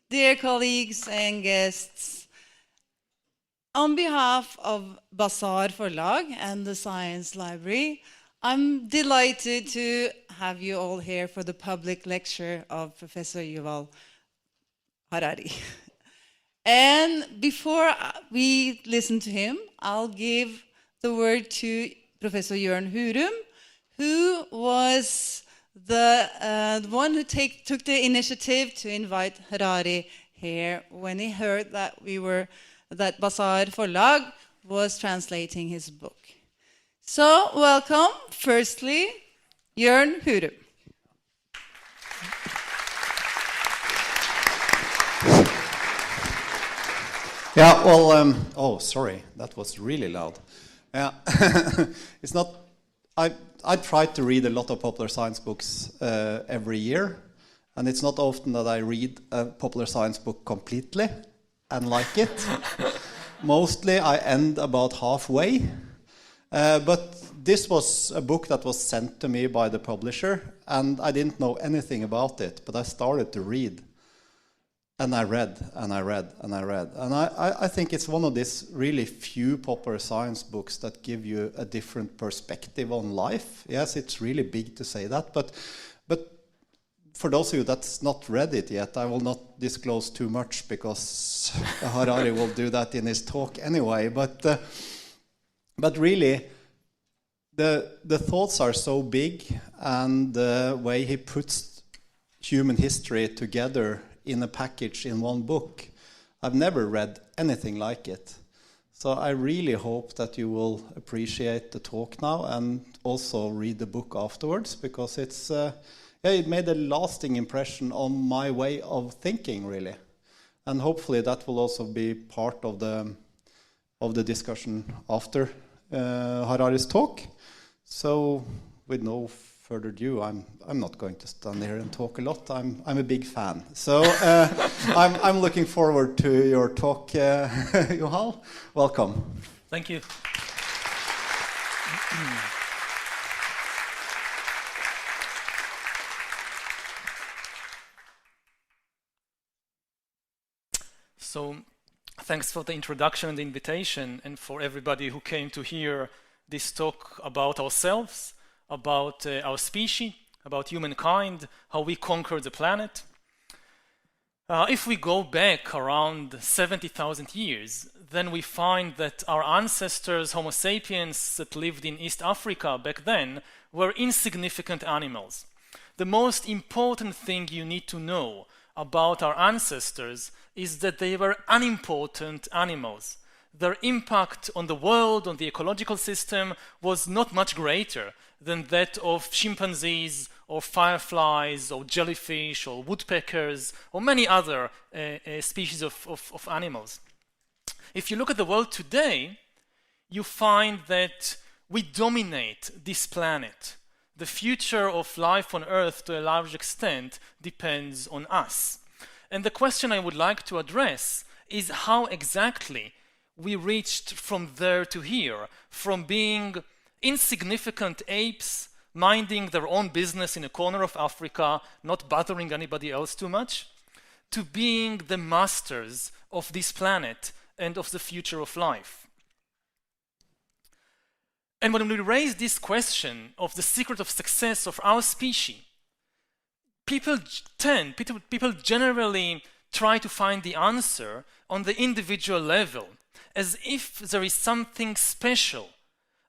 dear colleagues and guests, on behalf of Bazaar Forlag and the Science Library, I'm delighted to have you all here for the public lecture of Professor Yuval Harari. And before we listen to him, I'll give the word to Professor Jørn Hurum, who was the one who took the initiative to invite Harari here when he heard that that Bazaar Forlag was translating his book. So, welcome, firstly, Jørn Hurum. Yeah, well, oh, sorry, that was really loud. Yeah, it's not, I try to read a lot of popular science books every year, and it's not often that I read a popular science book completely and like it. Mostly I end about halfway, but this was a book that was sent to me by the publisher, and I didn't know anything about it, but I started to read. And I read, and I read, and I read. And I think it's one of these really few popular science books that give you a different perspective on life. Yes, it's really big to say that, but for those of you that's not read it yet, I will not disclose too much because Harari will do that in his talk anyway. But really, the thoughts are so big, and the way he puts human history together in a package in one book. I've never read anything like it. So I really hope that you will appreciate the talk now and also read the book afterwards, because it's it made a lasting impression on my way of thinking, really. And hopefully that will also be part of the discussion after Harari's talk. So with no further ado, I'm not going to stand here and talk a lot. I'm a big fan. So I'm looking forward to your talk, Yuval. Welcome. Thank you. So thanks for the introduction and the invitation, and for everybody who came to hear this talk about ourselves, about our species, about humankind, how we conquered the planet. If we go back around 70,000 years, then we find that our ancestors, Homo sapiens, that lived in East Africa back then, were insignificant animals. The most important thing you need to know about our ancestors is that they were unimportant animals. Their impact on the world, on the ecological system, was not much greater than that of chimpanzees or fireflies or jellyfish or woodpeckers or many other species of animals. If you look at the world today, you find that we dominate this planet. The future of life on Earth, to a large extent, depends on us. And the question I would like to address is how exactly we reached from there to here, from being insignificant apes minding their own business in a corner of Africa, not bothering anybody else too much, to being the masters of this planet and of the future of life. And when we raise this question of the secret of success of our species, people generally try to find the answer on the individual level, as if there is something special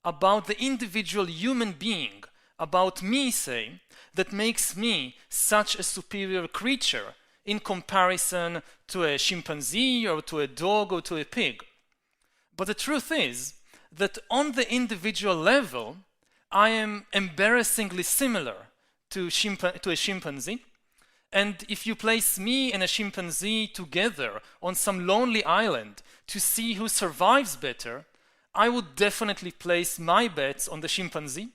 about the individual human being, about me, say, that makes me such a superior creature in comparison to a chimpanzee or to a dog or to a pig. But the truth is that on the individual level, I am embarrassingly similar to a chimpanzee. And if you place me and a chimpanzee together on some lonely island to see who survives better, I would definitely place my bets on the chimpanzee,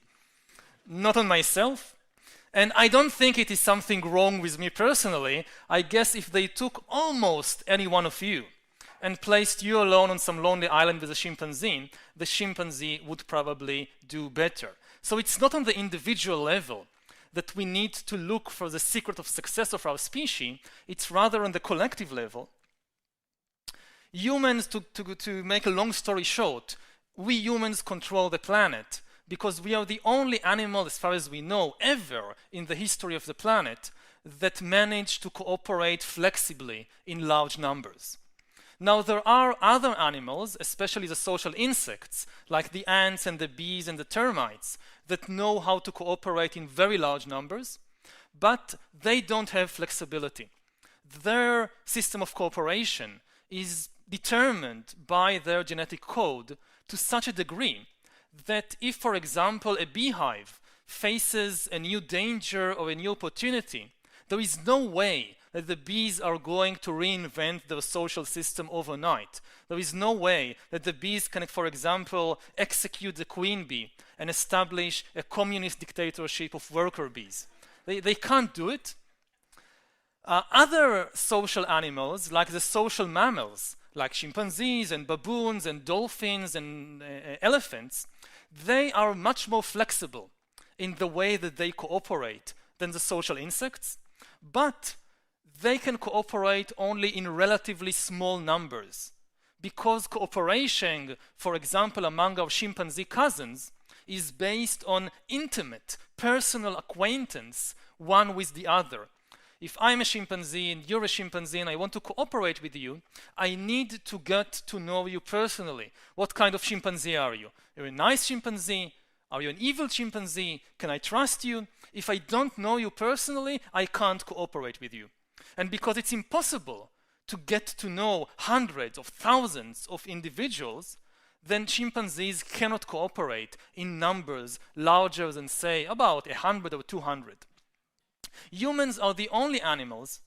not on myself. And I don't think it is something wrong with me personally. I guess if they took almost any one of you and placed you alone on some lonely island with a chimpanzee, the chimpanzee would probably do better. So it's not on the individual level that we need to look for the secret of success of our species. It's rather on the collective level. Humans, to make a long story short, we humans control the planet because we are the only animal, as far as we know, ever in the history of the planet that managed to cooperate flexibly in large numbers. Now, there are other animals, especially the social insects, like the ants and the bees and the termites, that know how to cooperate in very large numbers, but they don't have flexibility. Their system of cooperation is determined by their genetic code to such a degree that if, for example, a beehive faces a new danger or a new opportunity, there is no way that the bees are going to reinvent their social system overnight. There is no way that the bees can, for example, execute the queen bee and establish a communist dictatorship of worker bees. They can't do it. Other social animals, like the social mammals, like chimpanzees and baboons and dolphins and elephants, they are much more flexible in the way that they cooperate than the social insects, but they can cooperate only in relatively small numbers, because cooperation, for example, among our chimpanzee cousins, is based on intimate, personal acquaintance one with the other. If I'm a chimpanzee and you're a chimpanzee and I want to cooperate with you, I need to get to know you personally. What kind of chimpanzee are you? You're a nice chimpanzee? Are you an evil chimpanzee? Can I trust you? If I don't know you personally, I can't cooperate with you. And because it's impossible to get to know hundreds of thousands of individuals, then chimpanzees cannot cooperate in numbers larger than, say, about 100 or 200. Humans are the only animals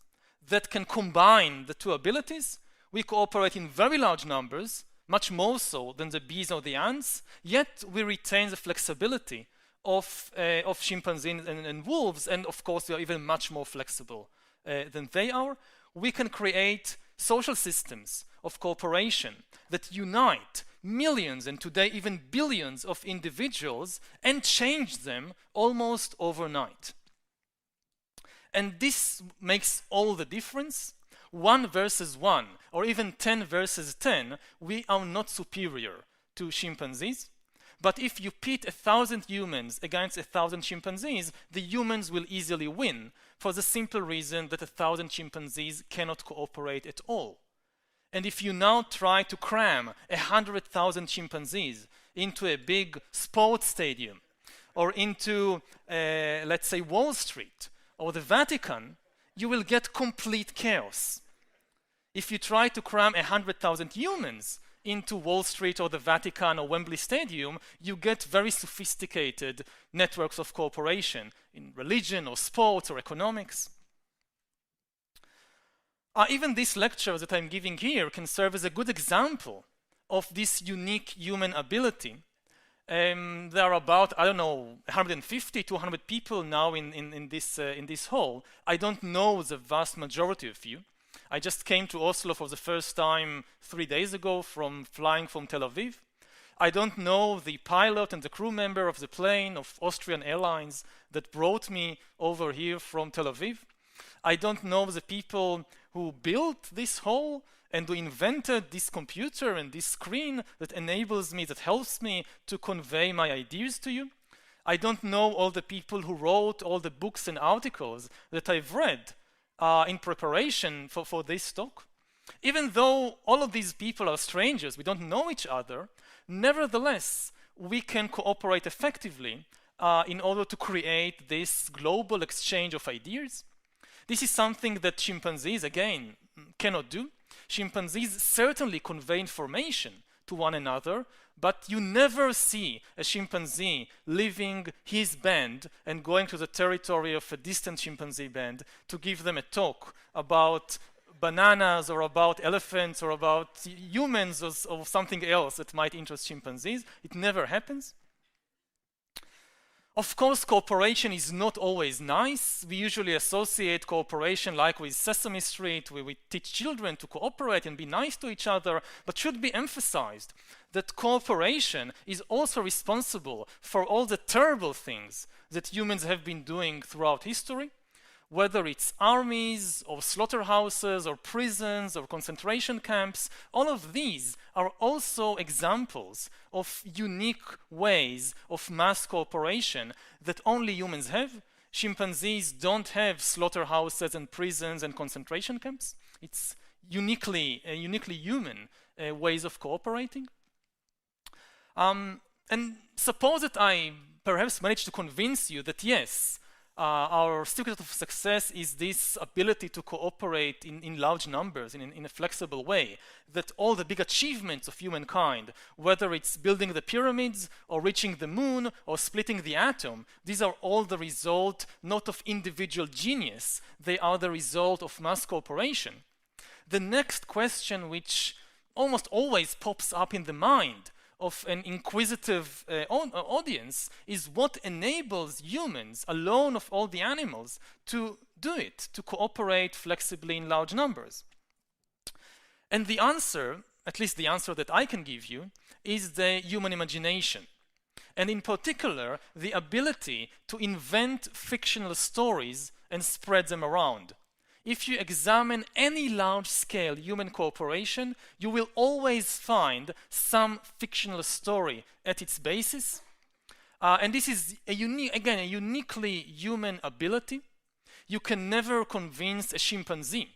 that can combine the two abilities. We cooperate in very large numbers, much more so than the bees or the ants, yet we retain the flexibility of chimpanzees and wolves, and of course we are even much more flexible than they are. We can create social systems of cooperation that unite millions and today even billions of individuals and change them almost overnight. And this makes all the difference. 1 versus 1, or even 10 versus 10, we are not superior to chimpanzees. But if you pit 1,000 humans against 1,000 chimpanzees, the humans will easily win, for the simple reason that 1,000 chimpanzees cannot cooperate at all. And if you now try to cram 100,000 chimpanzees into a big sports stadium, or into, let's say, Wall Street, or the Vatican, you will get complete chaos. If you try to cram 100,000 humans into Wall Street or the Vatican or Wembley Stadium, you get very sophisticated networks of cooperation in religion or sports or economics. Even this lecture that I'm giving here can serve as a good example of this unique human ability. There are about, I don't know, 150, 200 people now in this hall. I don't know the vast majority of you. I just came to Oslo for the first time 3 days ago flying from Tel Aviv. I don't know the pilot and the crew member of the plane of Austrian Airlines that brought me over here from Tel Aviv. I don't know the people who built this hall and who invented this computer and this screen that enables me, that helps me to convey my ideas to you. I don't know all the people who wrote all the books and articles that I've read in preparation for this talk. Even though all of these people are strangers, we don't know each other, nevertheless, we can cooperate effectively in order to create this global exchange of ideas. This is something that chimpanzees, again, cannot do. Chimpanzees certainly convey information to one another, but you never see a chimpanzee leaving his band and going to the territory of a distant chimpanzee band to give them a talk about bananas or about elephants or about humans or something else that might interest chimpanzees. It never happens. Of course, cooperation is not always nice. We usually associate cooperation like with Sesame Street, where we teach children to cooperate and be nice to each other, but should be emphasized that cooperation is also responsible for all the terrible things that humans have been doing throughout history, whether it's armies or slaughterhouses or prisons or concentration camps. All of these are also examples of unique ways of mass cooperation that only humans have. Chimpanzees don't have slaughterhouses and prisons and concentration camps. It's uniquely human ways of cooperating. And suppose that I perhaps managed to convince you that yes, our secret of success is this ability to cooperate in large numbers, in a flexible way, that all the big achievements of humankind, whether it's building the pyramids or reaching the moon or splitting the atom, these are all the result not of individual genius, they are the result of mass cooperation. The next question, which almost always pops up in the mind of an inquisitive audience, is what enables humans, alone of all the animals, to do it, to cooperate flexibly in large numbers. And the answer, at least the answer that I can give you, is the human imagination. And in particular, the ability to invent fictional stories and spread them around. If you examine any large-scale human cooperation, you will always find some fictional story at its basis. And this is, a uniquely human ability. You can never convince a chimpanzee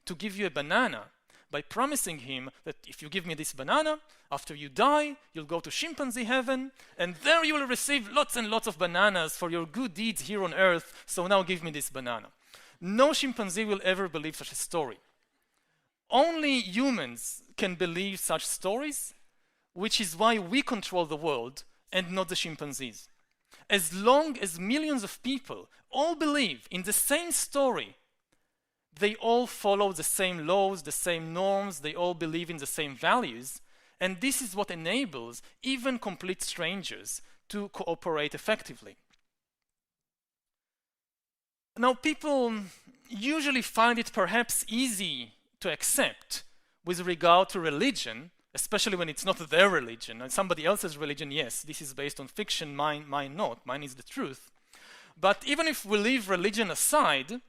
to give you a banana by promising him that if you give me this banana, after you die, you'll go to chimpanzee heaven, and there you will receive lots and lots of bananas for your good deeds here on earth, so now give me this banana. No chimpanzee will ever believe such a story. Only humans can believe such stories, which is why we control the world and not the chimpanzees. As long as millions of people all believe in the same story, they all follow the same laws, the same norms, they all believe in the same values, and this is what enables even complete strangers to cooperate effectively. Now, people usually find it perhaps easy to accept with regard to religion, especially when it's not their religion. And somebody else's religion, yes, this is based on fiction, mine not, mine is the truth. But even if we leave religion aside,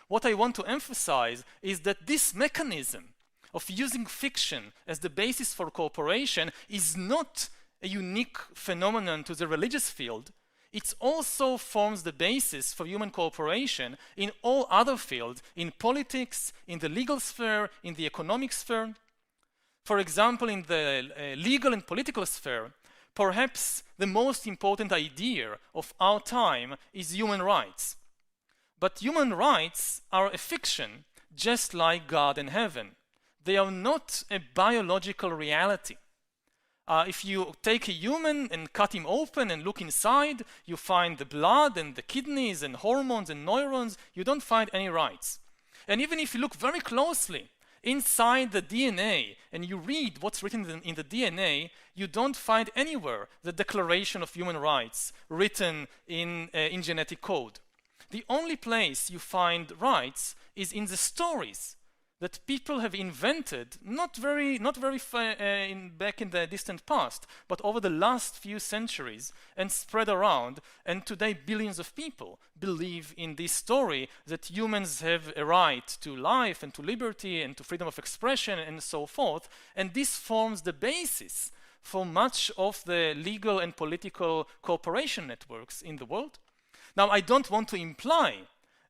what I want to emphasize is that this mechanism of using fiction as the basis for cooperation is not a unique phenomenon to the religious field. It also forms the basis for human cooperation in all other fields, in politics, in the legal sphere, in the economic sphere. For example, in the legal and political sphere, perhaps the most important idea of our time is human rights. But human rights are a fiction, just like God and heaven. They are not a biological reality. If you take a human and cut him open and look inside, you find the blood and the kidneys and hormones and neurons. You don't find any rights. And even if you look very closely inside the DNA and you read what's written in the DNA, you don't find anywhere the Declaration of Human Rights written in genetic code. The only place you find rights is in the stories that people have invented, not very back in the distant past, but over the last few centuries and spread around. And today, billions of people believe in this story that humans have a right to life and to liberty and to freedom of expression and so forth. And this forms the basis for much of the legal and political cooperation networks in the world. Now, I don't want to imply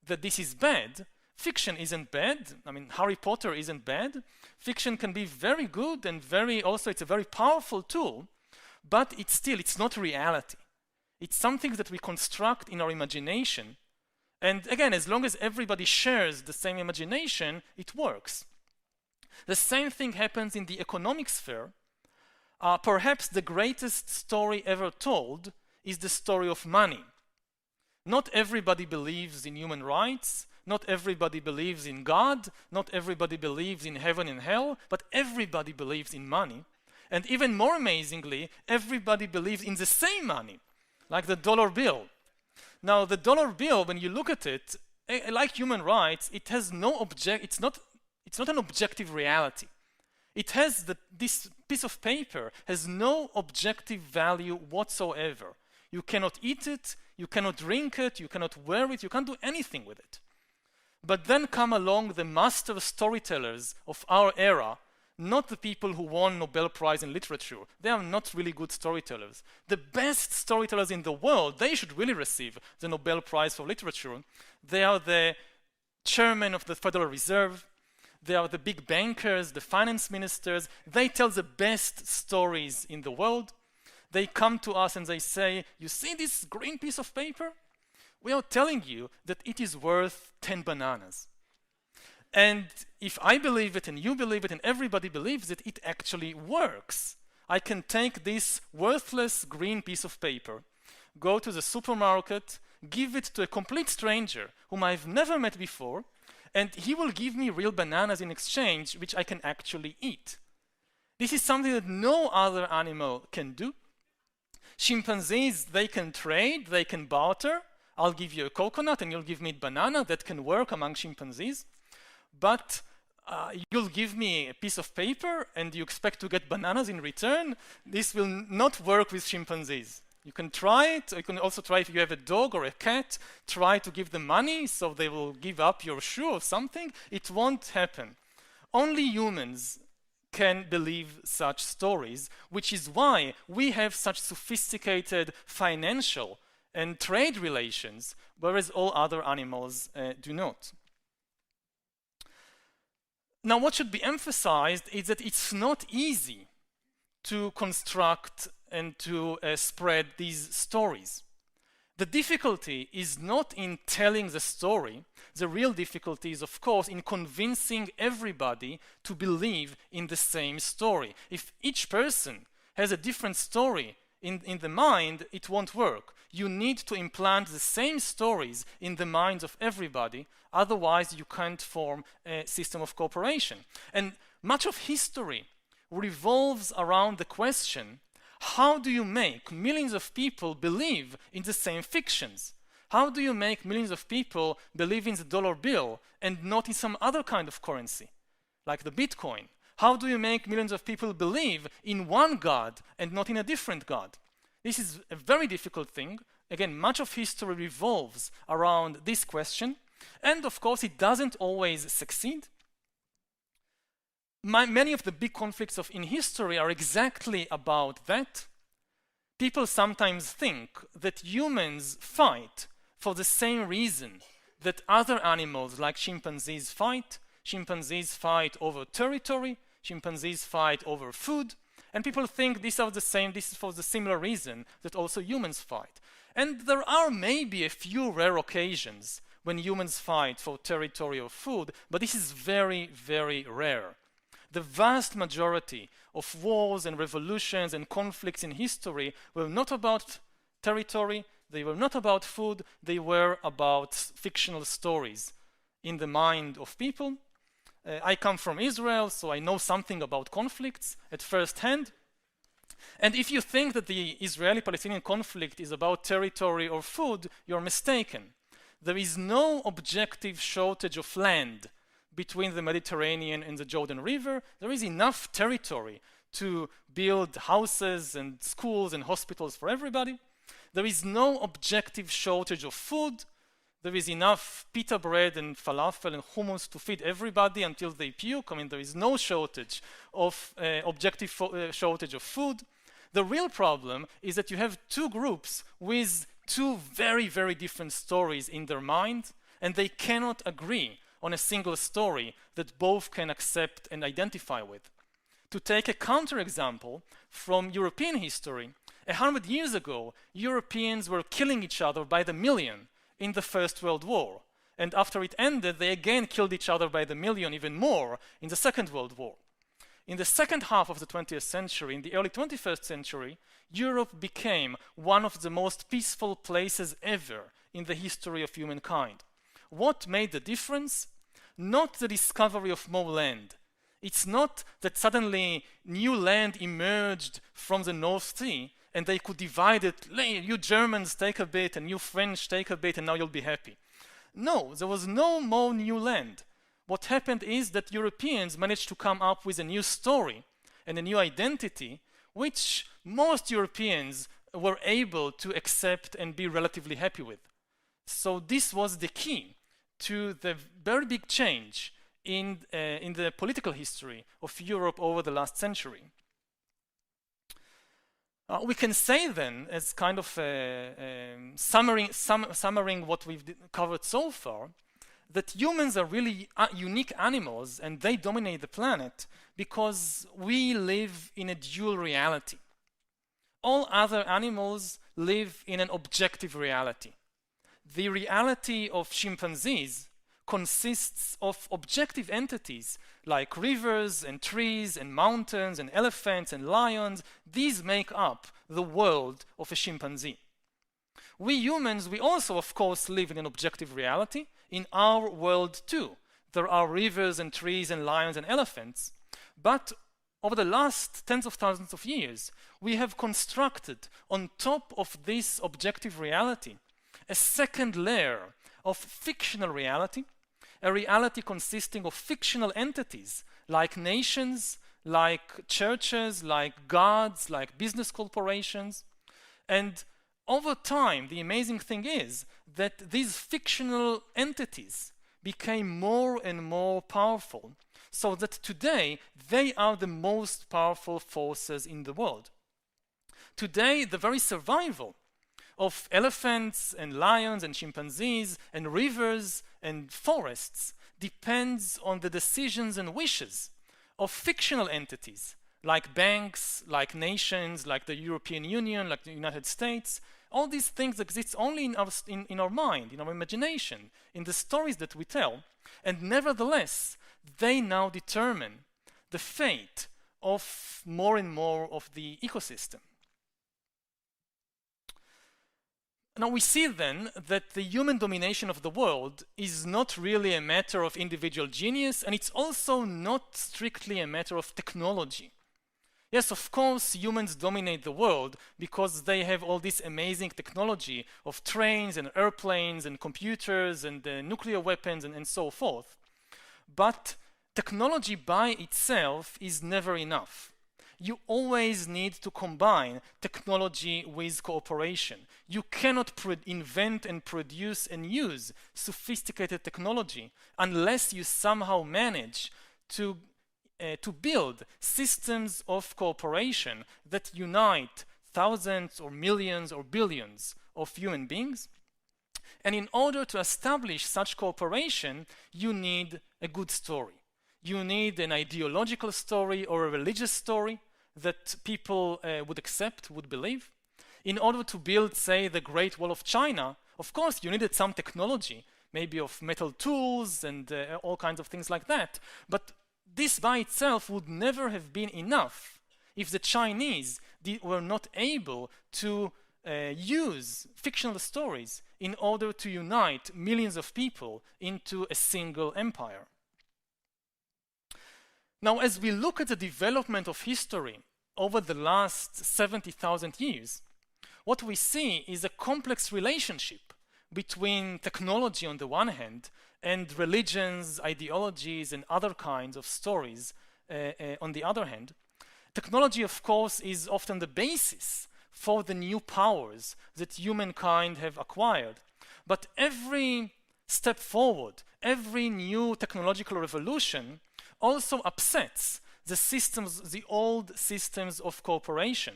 that this is bad. Fiction isn't bad. I mean, Harry Potter isn't bad. Fiction can be very good and it's a very powerful tool, but it's not reality. It's something that we construct in our imagination. And again, as long as everybody shares the same imagination, it works. The same thing happens in the economic sphere. Perhaps the greatest story ever told is the story of money. Not everybody believes in human rights. Not everybody believes in God, not everybody believes in heaven and hell, but everybody believes in money. And even more amazingly, everybody believes in the same money. like the dollar bill. Now, the dollar bill, when you look at it, like human rights, it has no it's not an objective reality. It has this piece of paper has no objective value whatsoever. You cannot eat it, you cannot drink it, you cannot wear it, you can't do anything with it. But then come along the master storytellers of our era, not the people who won Nobel Prize in literature. They are not really good storytellers. The best storytellers in the world, they should really receive the Nobel Prize for literature. They are the chairman of the Federal Reserve. They are the big bankers, the finance ministers. They tell the best stories in the world. They come to us and they say, you see this green piece of paper? We are telling you that it is worth 10 bananas. And if I believe it and you believe it and everybody believes it, it actually works. I can take this worthless green piece of paper, go to the supermarket, give it to a complete stranger whom I've never met before, and he will give me real bananas in exchange, which I can actually eat. This is something that no other animal can do. Chimpanzees, they can trade, they can barter. I'll give you a coconut and you'll give me a banana. That can work among chimpanzees. But you'll give me a piece of paper and you expect to get bananas in return. This will not work with chimpanzees. You can try it. You can also try, if you have a dog or a cat, try to give them money so they will give up your shoe or something. It won't happen. Only humans can believe such stories, which is why we have such sophisticated financial and trade relations, whereas all other animals do not. Now, what should be emphasized is that it's not easy to construct and to spread these stories. The difficulty is not in telling the story. The real difficulty is, of course, in convincing everybody to believe in the same story. If each person has a different story in the mind, it won't work. You need to implant the same stories in the minds of everybody, otherwise you can't form a system of cooperation. And much of history revolves around the question, how do you make millions of people believe in the same fictions? How do you make millions of people believe in the dollar bill and not in some other kind of currency, like the Bitcoin? How do you make millions of people believe in one God and not in a different God? This is a very difficult thing. Again, much of history revolves around this question, and of course it doesn't always succeed. Many of the big conflicts in history are exactly about that. People sometimes think that humans fight for the same reason that other animals like chimpanzees fight. Chimpanzees fight over territory, chimpanzees fight over food, and people think these are the same, this is for the similar reason that also humans fight. And there are maybe a few rare occasions when humans fight for territory or food, but this is very, very rare. The vast majority of wars and revolutions and conflicts in history were not about territory, they were not about food, they were about fictional stories in the mind of people. I come from Israel, so I know something about conflicts at first hand. And if you think that the Israeli-Palestinian conflict is about territory or food, you're mistaken. There is no objective shortage of land between the Mediterranean and the Jordan River. There is enough territory to build houses and schools and hospitals for everybody. There is no objective shortage of food. There is enough pita bread and falafel and hummus to feed everybody until they puke. I mean, there is no shortage of objective shortage of food. The real problem is that you have two groups with two very, very different stories in their mind, and they cannot agree on a single story that both can accept and identify with. To take a counterexample from European history, 100 years ago, Europeans were killing each other by the million in the First World War. And after it ended, they again killed each other by the million, even more, in the Second World War. In the second half of the 20th century, in the early 21st century, Europe became one of the most peaceful places ever in the history of humankind. What made the difference? Not the discovery of more land. It's not that suddenly new land emerged from the North Sea and they could divide it. You Germans take a bit, and you French take a bit, and now you'll be happy. No, there was no more new land. What happened is that Europeans managed to come up with a new story and a new identity, which most Europeans were able to accept and be relatively happy with. So this was the key to the very big change in the political history of Europe over the last century. We can say then, as kind of summarizing what we've covered so far, that humans are really unique animals and they dominate the planet because we live in a dual reality. All other animals live in an objective reality. The reality of chimpanzees consists of objective entities like rivers and trees and mountains and elephants and lions. These make up the world of a chimpanzee. We humans, we also, of course, live in an objective reality. In our world too, there are rivers and trees and lions and elephants. But over the last tens of thousands of years, we have constructed on top of this objective reality a second layer of fictional reality, a reality consisting of fictional entities like nations, like churches, like gods, like business corporations. And over time, the amazing thing is that these fictional entities became more and more powerful, so that today they are the most powerful forces in the world. Today, the very survival of elephants and lions and chimpanzees and rivers and forests depends on the decisions and wishes of fictional entities like banks, like nations, like the European Union, like the United States. All these things exist only in our mind, in our imagination, in the stories that we tell, and nevertheless, they now determine the fate of more and more of the ecosystem. Now we see then that the human domination of the world is not really a matter of individual genius, and it's also not strictly a matter of technology. Yes, of course, humans dominate the world because they have all this amazing technology of trains and airplanes and computers and nuclear weapons and so forth. But technology by itself is never enough. You always need to combine technology with cooperation. You cannot invent and produce and use sophisticated technology unless you somehow manage to build systems of cooperation that unite thousands or millions or billions of human beings. And in order to establish such cooperation, you need a good story. You need an ideological story or a religious story that people would accept, would believe. In order to build, say, the Great Wall of China, of course, you needed some technology, maybe of metal tools and all kinds of things like that. But this by itself would never have been enough if the Chinese were not able to use fictional stories in order to unite millions of people into a single empire. Now, as we look at the development of history over the last 70,000 years, what we see is a complex relationship between technology on the one hand and religions, ideologies, and other kinds of stories on the other hand. Technology, of course, is often the basis for the new powers that humankind have acquired. But every step forward, every new technological revolution also upsets the systems, the old systems of cooperation.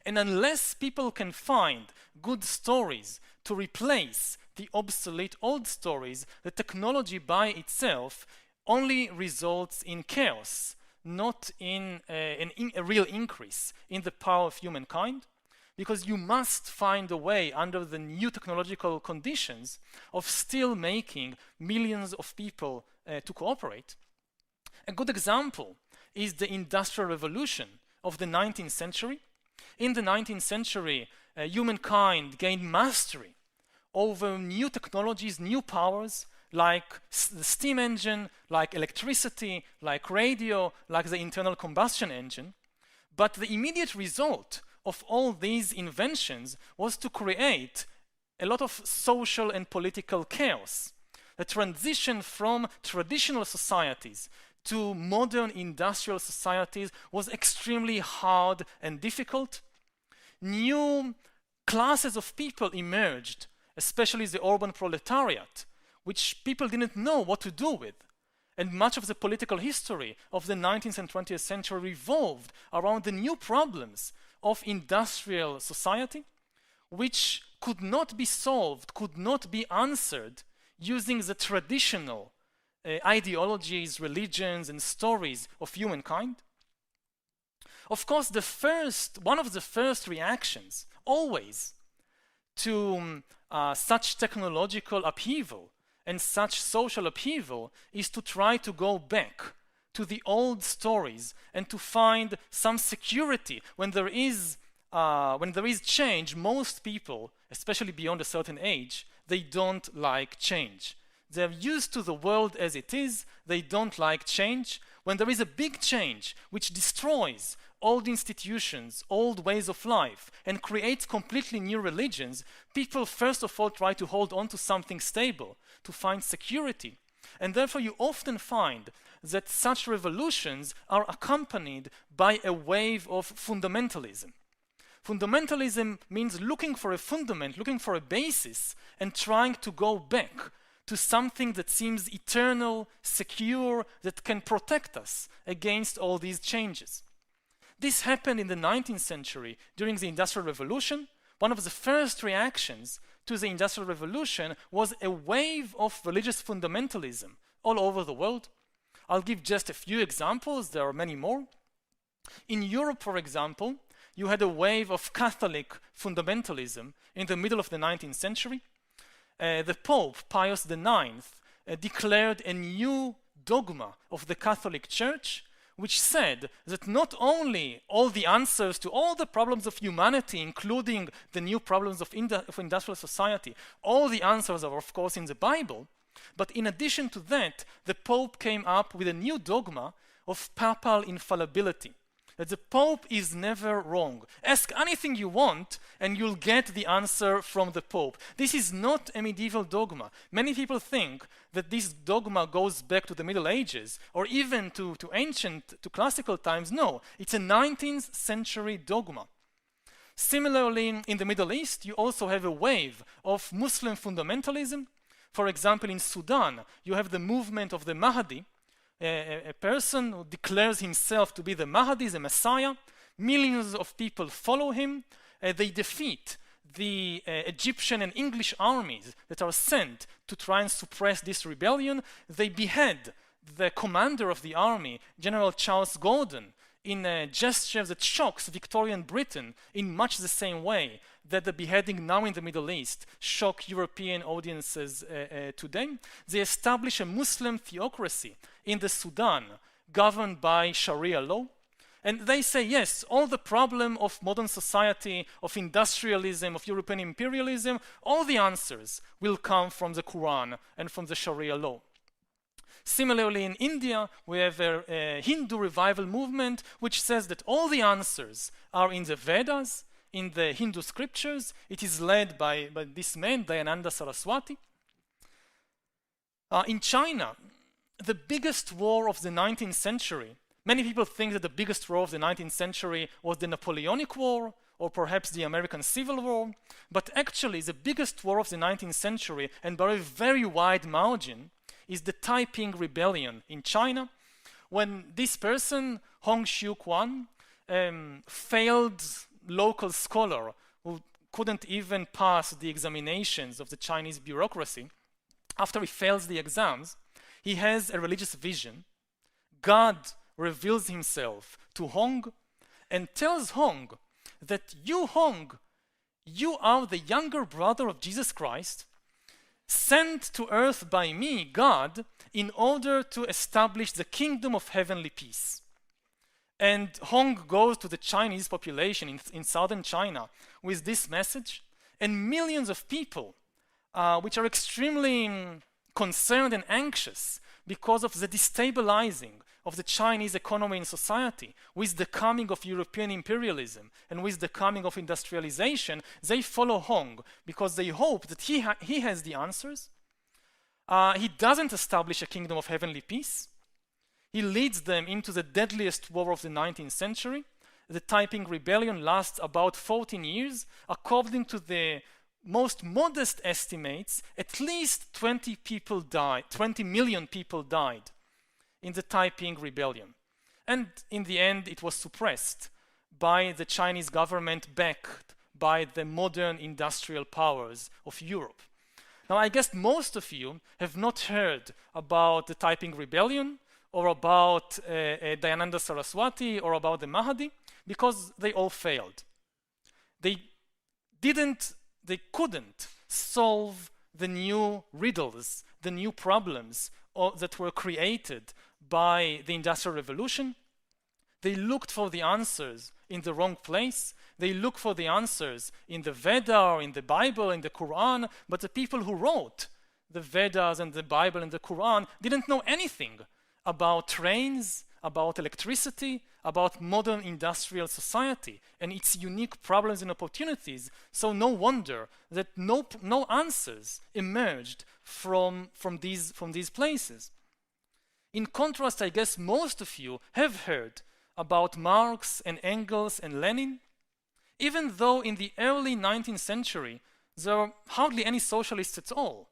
And unless people can find good stories to replace the obsolete old stories, the technology by itself only results in chaos, not in a real increase in the power of humankind. Because you must find a way under the new technological conditions of still making millions of people to cooperate. A good example is the Industrial Revolution of the 19th century. In the 19th century, humankind gained mastery over new technologies, new powers, like the steam engine, like electricity, like radio, like the internal combustion engine. But the immediate result of all these inventions was to create a lot of social and political chaos. The transition from traditional societies to modern industrial societies was extremely hard and difficult. New classes of people emerged, especially the urban proletariat, which people didn't know what to do with. And much of the political history of the 19th and 20th century revolved around the new problems of industrial society, which could not be solved, could not be answered using the traditional ideologies, religions, and stories of humankind. Of course, one of the first reactions, always, to such technological upheaval and such social upheaval is to try to go back to the old stories and to find some security. When there is change, most people, especially beyond a certain age, they don't like change. They're used to the world as it is. They don't like change. When there is a big change which destroys old institutions, old ways of life, and creates completely new religions, people first of all try to hold on to something stable, to find security. And therefore you often find that such revolutions are accompanied by a wave of fundamentalism. Fundamentalism means looking for a fundament, looking for a basis, and trying to go back to something that seems eternal, secure, that can protect us against all these changes. This happened in the 19th century during the Industrial Revolution. One of the first reactions to the Industrial Revolution was a wave of religious fundamentalism all over the world. I'll give just a few examples, there are many more. In Europe, for example, you had a wave of Catholic fundamentalism in the middle of the 19th century. The Pope, Pius IX, declared a new dogma of the Catholic Church, which said that not only all the answers to all the problems of humanity, including the new problems of industrial society, all the answers are of course in the Bible, but in addition to that, the Pope came up with a new dogma of papal infallibility, that the Pope is never wrong. Ask anything you want and you'll get the answer from the Pope. This is not a medieval dogma. Many people think that this dogma goes back to the Middle Ages or even to classical times. No, it's a 19th century dogma. Similarly, in the Middle East, you also have a wave of Muslim fundamentalism. For example, in Sudan, you have the movement of the Mahdi, a person who declares himself to be the Mahdi, the Messiah. Millions of people follow him. They defeat the Egyptian and English armies that are sent to try and suppress this rebellion. They behead the commander of the army, General Charles Gordon, in a gesture that shocks Victorian Britain in much the same way that the beheading now in the Middle East shock European audiences today. They establish a Muslim theocracy in the Sudan governed by Sharia law. And they say, yes, all the problem of modern society, of industrialism, of European imperialism, all the answers will come from the Quran and from the Sharia law. Similarly, in India, we have a Hindu revival movement which says that all the answers are in the Vedas, in the Hindu scriptures. It is led by this man, Dayananda Saraswati. In China, the biggest war of the 19th century, many people think that the biggest war of the 19th century was the Napoleonic War or perhaps the American Civil War, but actually the biggest war of the 19th century, and by a very wide margin, is the Taiping Rebellion in China, when this person, Hong Xiuquan, failed local scholar who couldn't even pass the examinations of the Chinese bureaucracy. After he fails the exams, he has a religious vision. God reveals himself to Hong and tells Hong that you, Hong, you are the younger brother of Jesus Christ, sent to earth by me, God, in order to establish the kingdom of heavenly peace. And Hong goes to the Chinese population in southern China with this message, and millions of people, which are extremely concerned and anxious because of the destabilizing of the Chinese economy and society, with the coming of European imperialism and with the coming of industrialization, they follow Hong because they hope that he has the answers. He doesn't establish a kingdom of heavenly peace. He leads them into the deadliest war of the 19th century. The Taiping Rebellion lasts about 14 years. According to the most modest estimates, at least 20 million people died in the Taiping Rebellion. And in the end, it was suppressed by the Chinese government, backed by the modern industrial powers of Europe. Now, I guess most of you have not heard about the Taiping Rebellion or about Dayananda Saraswati or about the Mahdi, because they all failed. They couldn't solve the new riddles, the new problems that were created by the Industrial Revolution. They looked for the answers in the wrong place. They looked for the answers in the Veda or in the Bible, in the Quran, but the people who wrote the Vedas and the Bible and the Quran didn't know anything about trains, about electricity, about modern industrial society and its unique problems and opportunities. So no wonder that no answers emerged from these places. In contrast, I guess most of you have heard about Marx and Engels and Lenin, even though in the early 19th century there were hardly any socialists at all.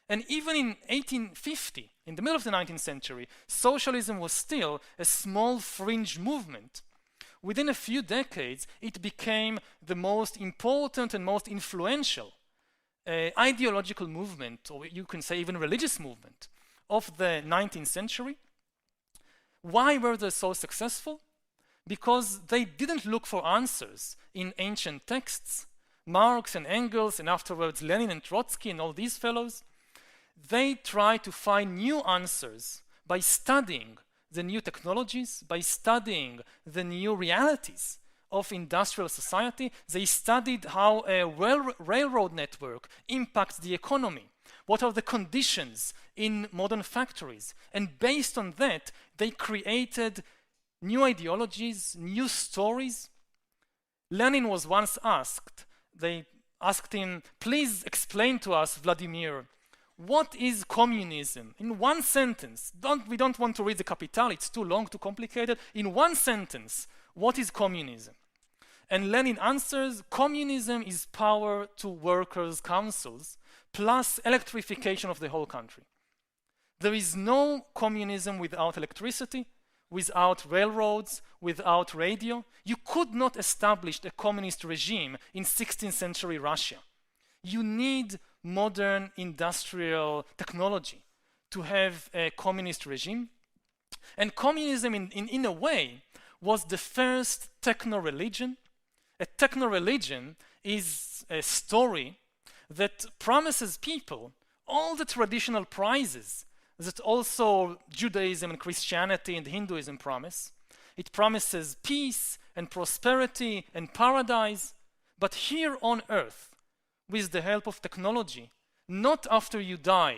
And even in 1850, in the middle of the 19th century, socialism was still a small fringe movement. Within a few decades, it became the most important and most influential ideological movement, or you can say even religious movement, of the 19th century. Why were they so successful? Because they didn't look for answers in ancient texts. Marx and Engels, and afterwards Lenin and Trotsky and all these fellows, they try to find new answers by studying the new technologies, by studying the new realities of industrial society. They studied how a railroad network impacts the economy. What are the conditions in modern factories? And based on that, they created new ideologies, new stories. Lenin was once asked, they asked him, please explain to us, Vladimir, what is communism? In one sentence. We don't want to read the Capital, it's too long, too complicated. In one sentence, what is communism? And Lenin answers, communism is power to workers' councils plus electrification of the whole country. There is no communism without electricity, without railroads, without radio. You could not establish a communist regime in 16th century Russia. You need modern industrial technology to have a communist regime. And communism, in a way, was the first techno-religion. A techno-religion is a story that promises people all the traditional prizes that also Judaism and Christianity and Hinduism promise. It promises peace and prosperity and paradise, but here on earth, with the help of technology, not after you die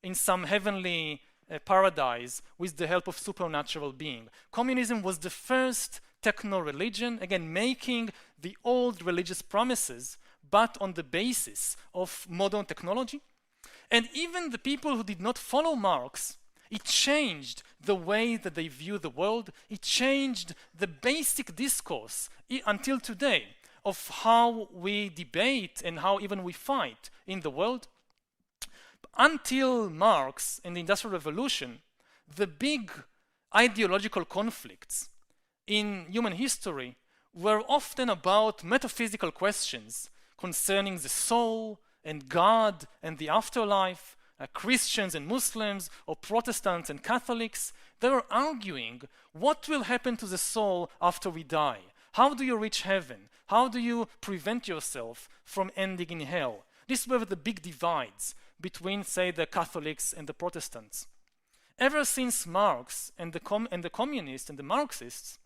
in some heavenly paradise with the help of supernatural being. Communism was the first techno-religion, again making the old religious promises, but on the basis of modern technology. And even the people who did not follow Marx, it changed the way that they view the world. It changed the basic discourse until today of how we debate and how even we fight in the world. Until Marx and the Industrial Revolution, the big ideological conflicts in human history were often about metaphysical questions concerning the soul and God and the afterlife. Christians and Muslims, or Protestants and Catholics, they were arguing what will happen to the soul after we die. How do you reach heaven? How do you prevent yourself from ending in hell? These were the big divides between, say, the Catholics and the Protestants. Ever since Marx and the communists and the Marxists,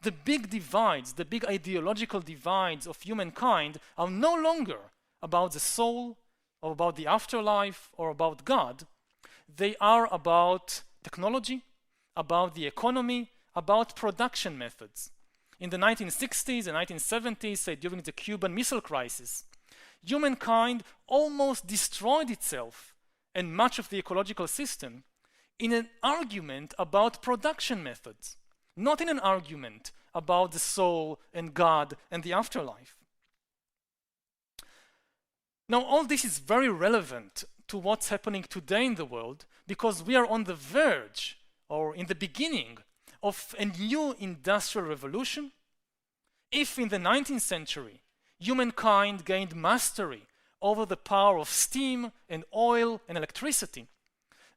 the big divides, the big ideological divides of humankind are no longer about the soul or about the afterlife or about God. They are about technology, about the economy, about production methods. In the 1960s and 1970s, say during the Cuban Missile Crisis, humankind almost destroyed itself and much of the ecological system in an argument about production methods, not in an argument about the soul and God and the afterlife. Now, all this is very relevant to what's happening today in the world because we are on the verge or in the beginning of a new industrial revolution. If in the 19th century humankind gained mastery over the power of steam and oil and electricity,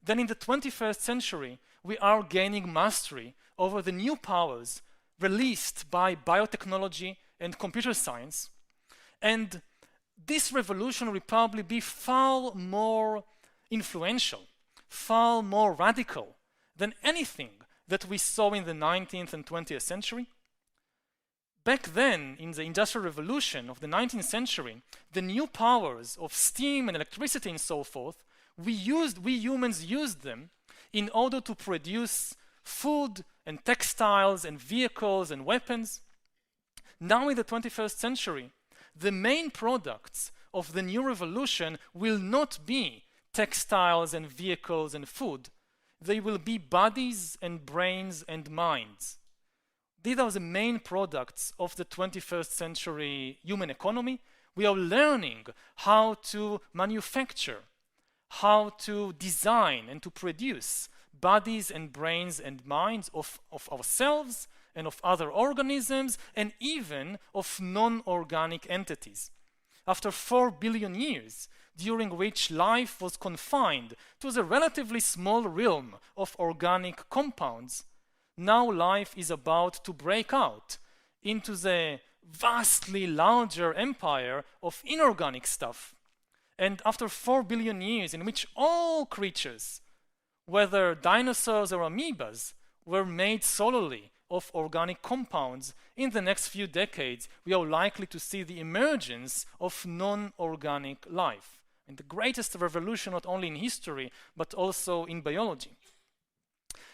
then in the 21st century we are gaining mastery over the new powers released by biotechnology and computer science. And this revolution will probably be far more influential, far more radical than anything that we saw in the 19th and 20th century. Back then, in the Industrial Revolution of the 19th century, the new powers of steam and electricity and so forth, we humans used them in order to produce food and textiles and vehicles and weapons. Now in the 21st century, the main products of the new revolution will not be textiles and vehicles and food. They will be bodies and brains and minds. These are the main products of the 21st century human economy. We are learning how to manufacture, how to design and to produce bodies and brains and minds of ourselves and of other organisms and even of non-organic entities. After 4 billion years, during which life was confined to the relatively small realm of organic compounds, now life is about to break out into the vastly larger empire of inorganic stuff. And after 4 billion years in which all creatures, whether dinosaurs or amoebas, were made solely of organic compounds, in the next few decades we are likely to see the emergence of non-organic life. And the greatest revolution not only in history but also in biology.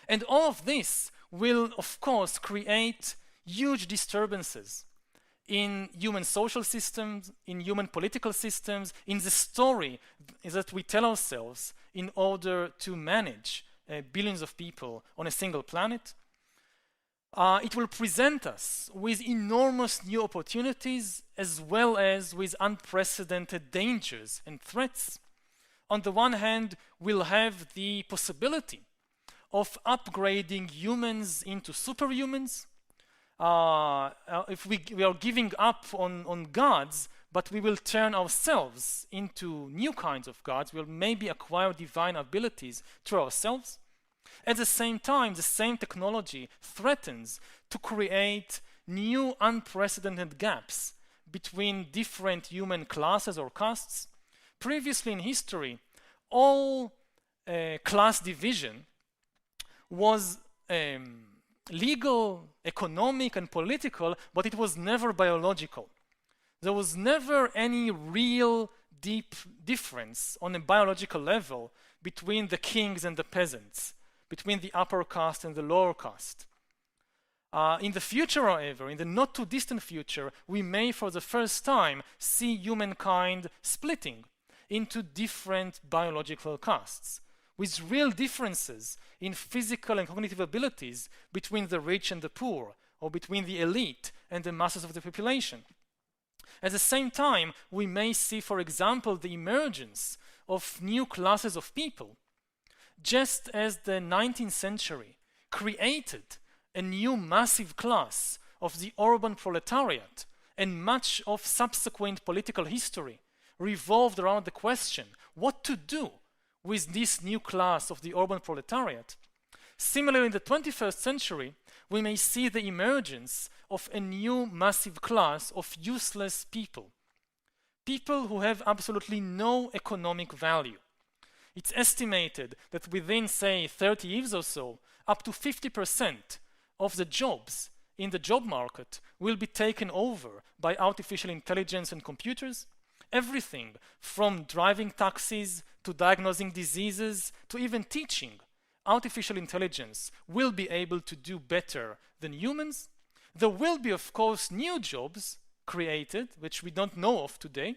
And all of this will of course create huge disturbances in human social systems, in human political systems, in the story that we tell ourselves in order to manage billions of people on a single planet. It will present us with enormous new opportunities as well as with unprecedented dangers and threats. On the one hand, we'll have the possibility of upgrading humans into superhumans. If we are giving up on gods, but we will turn ourselves into new kinds of gods. We'll maybe acquire divine abilities through ourselves. At the same time, the same technology threatens to create new unprecedented gaps between different human classes or castes. Previously in history, all class division was legal, economic, and political, but it was never biological. There was never any real deep difference on a biological level between the kings and the peasants, between the upper caste and the lower caste. In the future, however, in the not too distant future, we may for the first time see humankind splitting into different biological castes, with real differences in physical and cognitive abilities between the rich and the poor, or between the elite and the masses of the population. At the same time, we may see, for example, the emergence of new classes of people, just as the 19th century created a new massive class of the urban proletariat, and much of subsequent political history revolved around the question what to do with this new class of the urban proletariat. Similarly, in the 21st century, we may see the emergence of a new massive class of useless people. People who have absolutely no economic value. It's estimated that within, say, 30 years or so, up to 50% of the jobs in the job market will be taken over by artificial intelligence and computers. Everything from driving taxis to diagnosing diseases to even teaching artificial intelligence will be able to do better than humans, there will be, of course, new jobs created, which we don't know of today,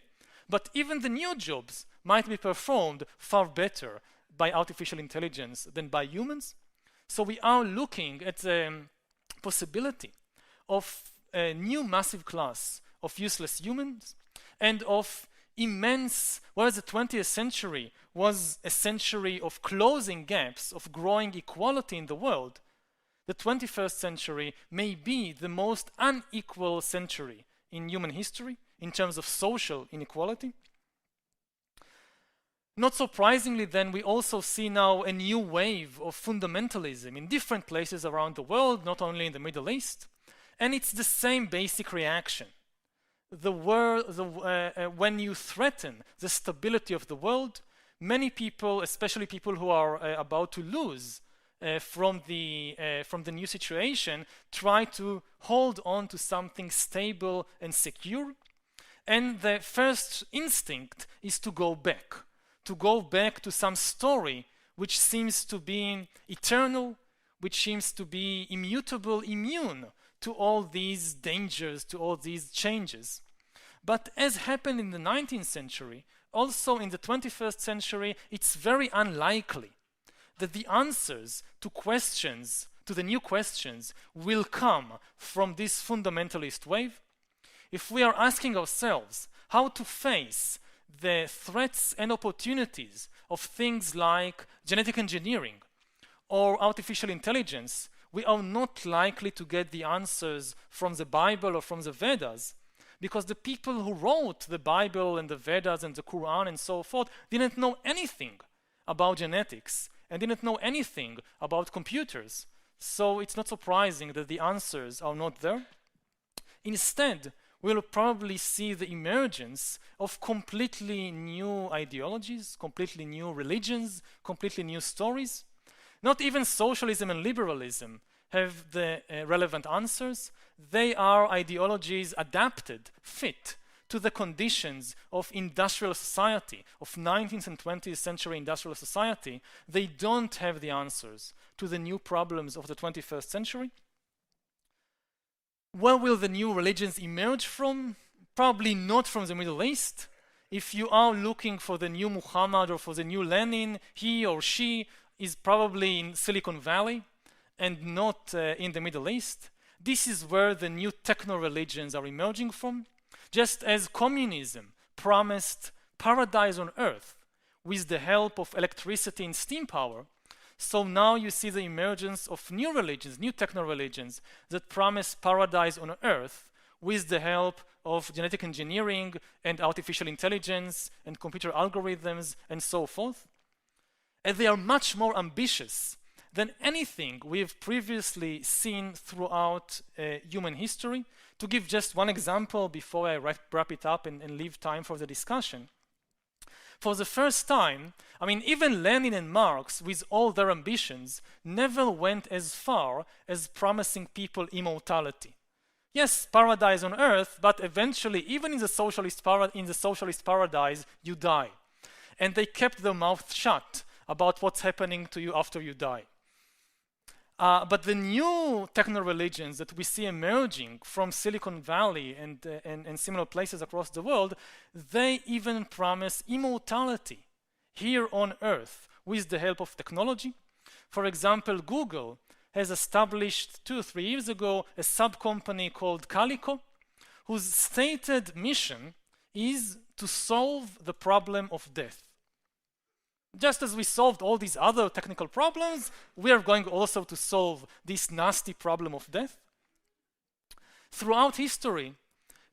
but even the new jobs might be performed far better by artificial intelligence than by humans. So we are looking at the possibility of a new massive class of useless humans and of immense, whereas the 20th century was a century of closing gaps, of growing equality in the world, the 21st century may be the most unequal century in human history in terms of social inequality. Not surprisingly, then, we also see now a new wave of fundamentalism in different places around the world, not only in the Middle East, and it's the same basic reaction. When you threaten the stability of the world, many people, especially people who are about to lose from the new situation, try to hold on to something stable and secure, and the first instinct is to go back to some story which seems to be eternal, which seems to be immutable, immune to all these dangers, to all these changes. But as happened in the 19th century, also in the 21st century, it's very unlikely that the answers to questions, to the new questions, will come from this fundamentalist wave. If we are asking ourselves how to face the threats and opportunities of things like genetic engineering or artificial intelligence, we are not likely to get the answers from the Bible or from the Vedas, because the people who wrote the Bible and the Vedas and the Quran and so forth didn't know anything about genetics and didn't know anything about computers. So it's not surprising that the answers are not there. Instead, we'll probably see the emergence of completely new ideologies, completely new religions, completely new stories. Not even socialism and liberalism have the relevant answers. They are ideologies adapted, fit to the conditions of industrial society, of 19th and 20th century industrial society. They don't have the answers to the new problems of the 21st century. Where will the new religions emerge from? Probably not from the Middle East. If you are looking for the new Muhammad or for the new Lenin, he or she is probably in Silicon Valley and not in the Middle East. This is where the new techno-religions are emerging from. Just as communism promised paradise on earth with the help of electricity and steam power, so now you see the emergence of new religions, new techno-religions that promise paradise on earth with the help of genetic engineering and artificial intelligence and computer algorithms and so forth. And they are much more ambitious than anything we've previously seen throughout human history. To give just one example before I wrap it up and leave time for the discussion. For the first time, even Lenin and Marx, with all their ambitions, never went as far as promising people immortality. Yes, paradise on earth, but eventually, even in the socialist paradise, you die. And they kept their mouth shut about what's happening to you after you die. But the new techno-religions that we see emerging from Silicon Valley and similar places across the world, they even promise immortality here on Earth with the help of technology. For example, Google has established 2 or 3 years ago a sub-company called Calico, whose stated mission is to solve the problem of death. Just as we solved all these other technical problems, we are going also to solve this nasty problem of death. Throughout history,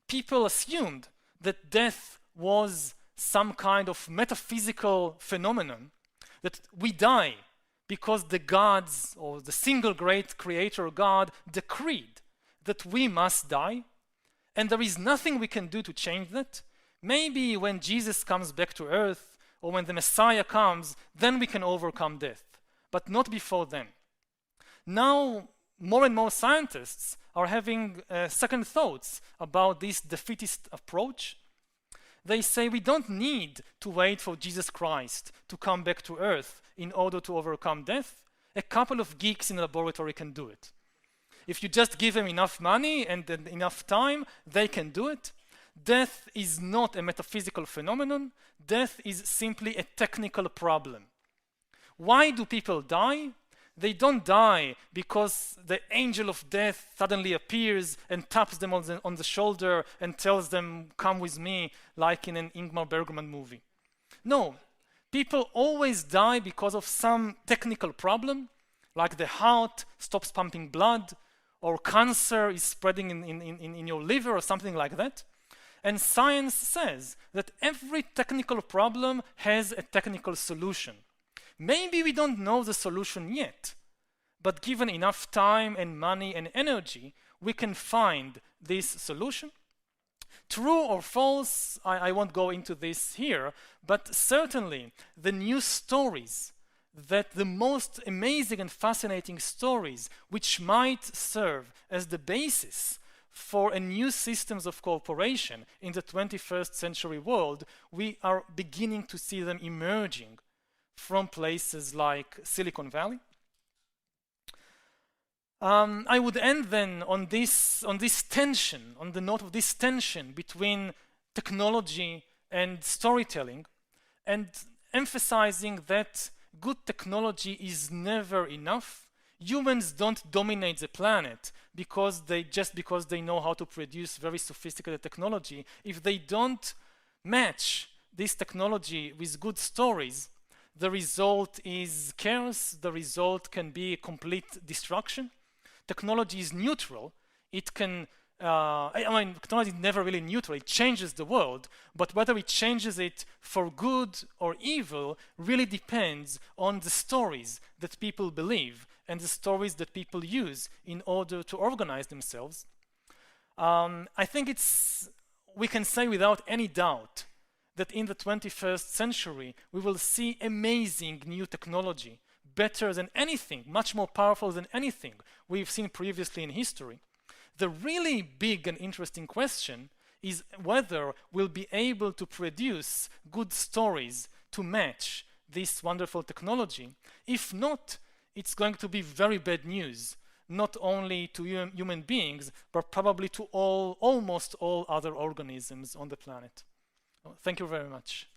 people assumed that death was some kind of metaphysical phenomenon, that we die because the gods or the single great creator God decreed that we must die, and there is nothing we can do to change that. Maybe when Jesus comes back to earth, or when the Messiah comes, then we can overcome death, but not before then. Now, more and more scientists are having second thoughts about this defeatist approach. They say we don't need to wait for Jesus Christ to come back to earth in order to overcome death. A couple of geeks in a laboratory can do it. If you just give them enough money and enough time, they can do it. Death is not a metaphysical phenomenon. Death is simply a technical problem. Why do people die? They don't die because the angel of death suddenly appears and taps them on the shoulder and tells them, come with me, like in an Ingmar Bergman movie. No, people always die because of some technical problem, like the heart stops pumping blood, or cancer is spreading in your liver or something like that. And science says that every technical problem has a technical solution. Maybe we don't know the solution yet, but given enough time and money and energy, we can find this solution. True or false, I won't go into this here, but certainly the new stories, that the most amazing and fascinating stories which might serve as the basis for a new systems of cooperation in the 21st century world, we are beginning to see them emerging from places like Silicon Valley. I would end then on this tension, on the note of this tension between technology and storytelling, and emphasizing that good technology is never enough. Humans don't dominate the planet because they know how to produce very sophisticated technology. If they don't match this technology with good stories, the result is chaos. The result can be complete destruction. Technology is neutral. It can, technology is never really neutral. It changes the world, but whether it changes it for good or evil really depends on the stories that people believe and the stories that people use in order to organize themselves. I think we can say without any doubt that in the 21st century, we will see amazing new technology, better than anything, much more powerful than anything we've seen previously in history. The really big and interesting question is whether we'll be able to produce good stories to match this wonderful technology. If not, it's going to be very bad news, not only to human beings, but probably to almost all other organisms on the planet. Thank you very much.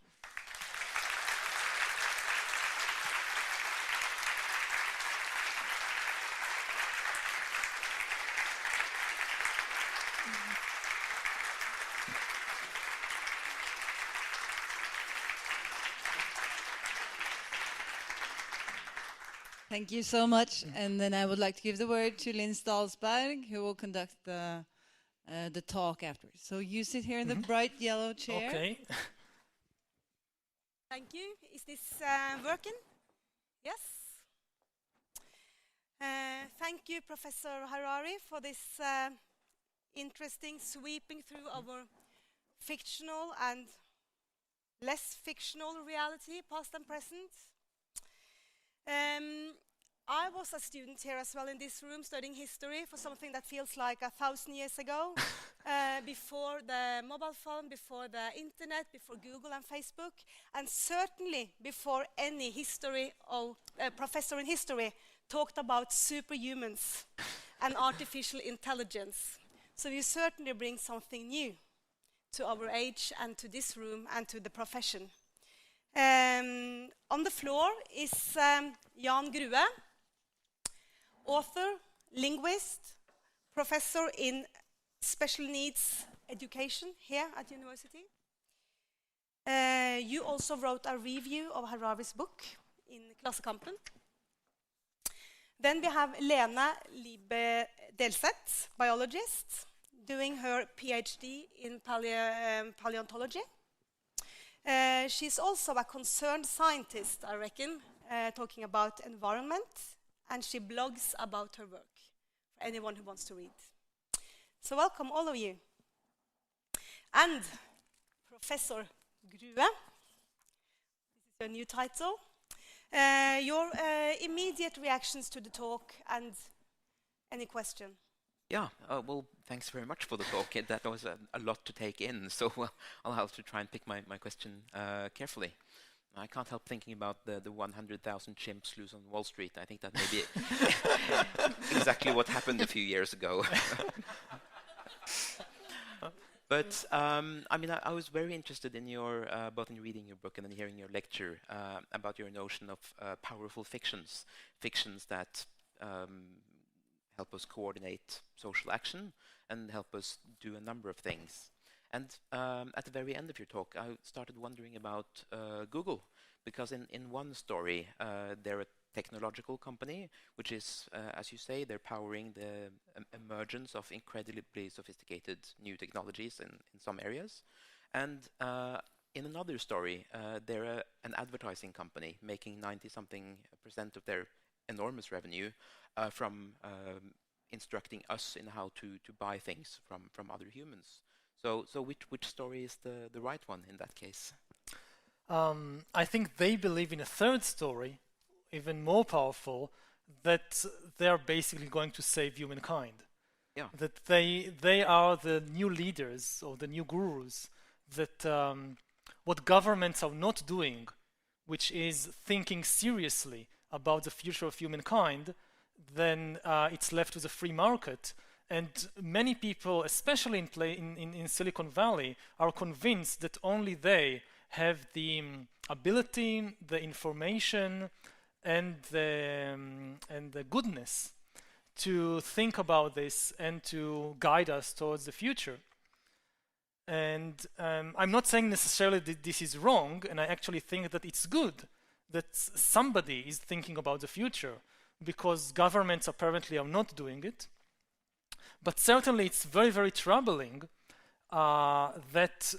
Thank you so much. And then I would like to give the word to Linn Stalsberg, who will conduct the talk afterwards. So you sit here in the bright yellow chair. Okay. Thank you. Is this working? Yes. Thank you, Professor Harari, for this interesting sweeping through our fictional and less fictional reality, past and present. I was a student here as well in this room studying history for something that feels like 1,000 years ago, before the mobile phone, before the internet, before Google and Facebook, and certainly before any history or professor in history talked about superhumans and artificial intelligence. So you certainly bring something new to our age and to this room and to the profession. On the floor is Jan Grue, author, linguist, professor in special needs education here at university. You also wrote a review of Harari's book in Klassekampen. Then we have Lene Liebe Delseth, biologist, doing her PhD in paleontology. She's also a concerned scientist, I reckon, talking about environment, and she blogs about her work for anyone who wants to read. So welcome, all of you. And Professor Grue, this is your new title. Your immediate reactions to the talk and any question? Yeah, well, thanks very much for the talk. That was a lot to take in, so I'll have to try and pick my question carefully. I can't help thinking about the 100,000 chimps loose on Wall Street. I think that may be exactly what happened a few years ago. But I mean, I was very interested in your both in reading your book and then hearing your lecture about your notion of powerful fictions, fictions that help us coordinate social action and help us do a number of things. And at the very end of your talk, I started wondering about Google, because in one story, they're a technological company, which is, as you say, they're powering the emergence of incredibly sophisticated new technologies in some areas. And in another story, they're an advertising company making 90-something% of their enormous revenue from instructing us in how to buy things from other humans. So which story is the right one in that case? I think they believe in a third story, even more powerful, that they're basically going to save humankind. Yeah. That they are the new leaders or the new gurus, that what governments are not doing, which is thinking seriously about the future of humankind, then it's left to the free market. And many people, especially in Silicon Valley, are convinced that only they have the ability, the information, and the goodness to think about this and to guide us towards the future. And I'm not saying necessarily that this is wrong, and I actually think that it's good that somebody is thinking about the future, because governments apparently are not doing it. But certainly it's very, very troubling that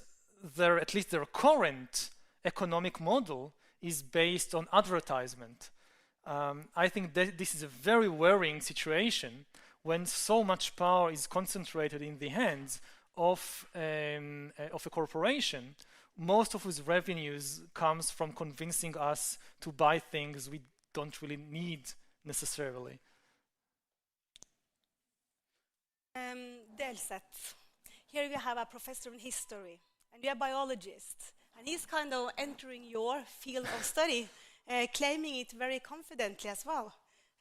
at least their current economic model is based on advertisement. I think that this is a very worrying situation when so much power is concentrated in the hands of a corporation, most of whose revenues comes from convincing us to buy things we don't really need necessarily. Delseth. Here we have a professor in history, and you're a biologist, and he's kind of entering your field of study, claiming it very confidently as well.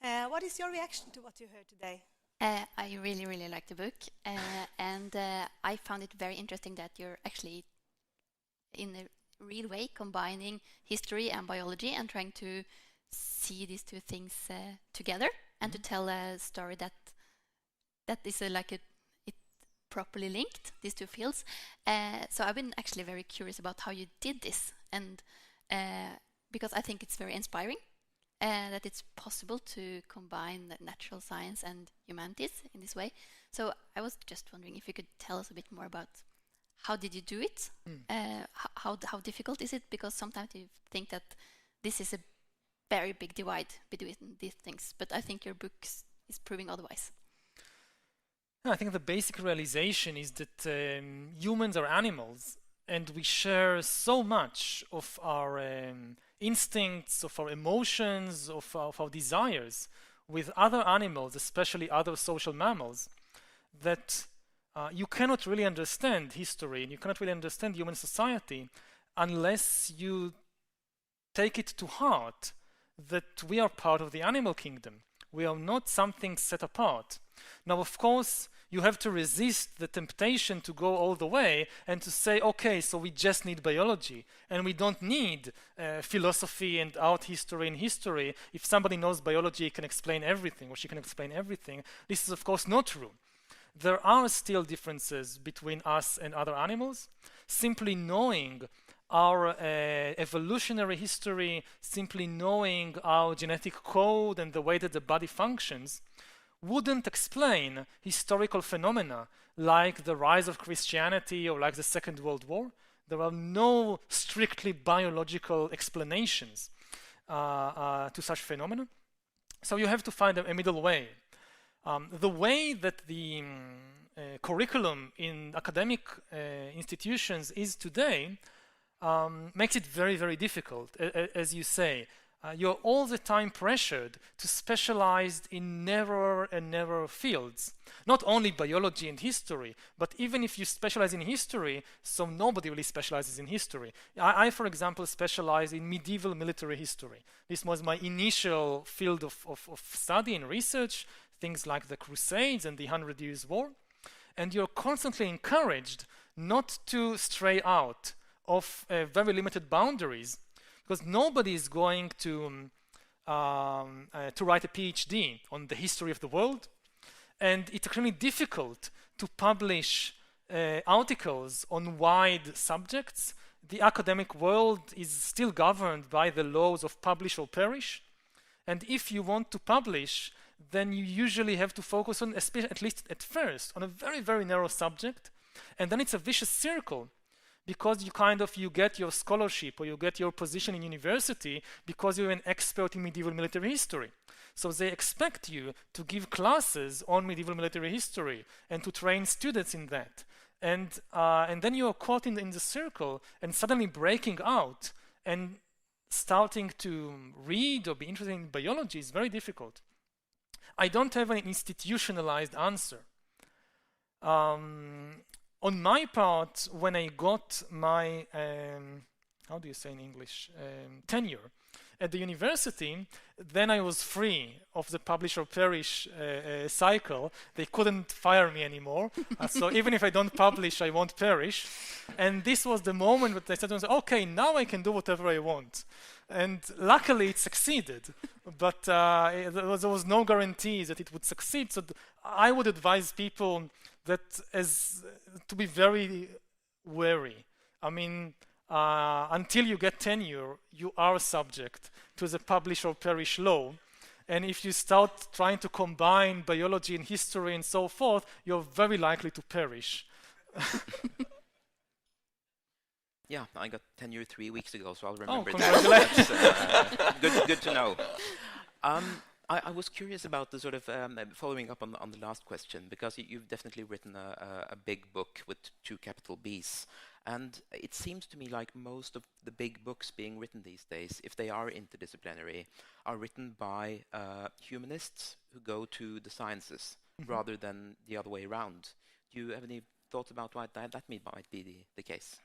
What is your reaction to what you heard today? I really, really like the book, and I found it very interesting that you're actually, in a real way, combining history and biology and trying to see these two things together and to tell a story that is it's properly linked, these two fields. So I've been actually very curious about how you did this, and because I think it's very inspiring that it's possible to combine natural science and humanities in this way. So I was just wondering if you could tell us a bit more about how did you do it? How difficult is it? Because sometimes you think that this is a very big divide between these things, but I think your book is proving otherwise. I think the basic realization is that humans are animals, and we share so much of our instincts, of our emotions, of our desires with other animals, especially other social mammals, that you cannot really understand history and you cannot really understand human society unless you take it to heart that we are part of the animal kingdom. We are not something set apart. Now, of course, you have to resist the temptation to go all the way and to say, okay, so we just need biology and we don't need philosophy and art history and history. If somebody knows biology, he can explain everything, or she can explain everything. This is, of course, not true. There are still differences between us and other animals. Simply knowing our evolutionary history, simply knowing our genetic code and the way that the body functions, wouldn't explain historical phenomena like the rise of Christianity or like the Second World War. There are no strictly biological explanations to such phenomena. So you have to find a middle way. The way that the curriculum in academic institutions is today makes it very, very difficult. As you say, You're all the time pressured to specialize in narrower and narrower fields. Not only biology and history, but even if you specialize in history, so nobody really specializes in history. I for example, specialize in medieval military history. This was my initial field of study and research, things like the Crusades and the 100 Years' War. And you're constantly encouraged not to stray out of very limited boundaries, because nobody is going to write a PhD on the history of the world, and it's extremely difficult to publish articles on wide subjects. The academic world is still governed by the laws of publish or perish, and if you want to publish, then you usually have to focus on, at least at first, on a very, very narrow subject, and then it's a vicious circle, because you get your scholarship or you get your position in university because you're an expert in medieval military history. So they expect you to give classes on medieval military history and to train students in that. And then you are caught in the circle, and suddenly breaking out and starting to read or be interested in biology is very difficult. I don't have an institutionalized answer. On my part, when I got my, how do you say in English, tenure at the university, then I was free of the publish or perish cycle. They couldn't fire me anymore. So even if I don't publish, I won't perish. And this was the moment that I said to myself, okay, now I can do whatever I want. And luckily it succeeded, but there was no guarantees that it would succeed. So I would advise people to be very wary. I mean, until you get tenure, you are subject to the publish or perish law. And if you start trying to combine biology and history and so forth, you're very likely to perish. Yeah, I got tenure 3 weeks ago, so I'll remember that. Congratulations. Good to know. I was curious about the sort of following up on the last question, because you've definitely written a big book with 2 capital Bs. And it seems to me like most of the big books being written these days, if they are interdisciplinary, are written by humanists who go to the sciences rather than the other way around. Do you have any thoughts about why that might be the case?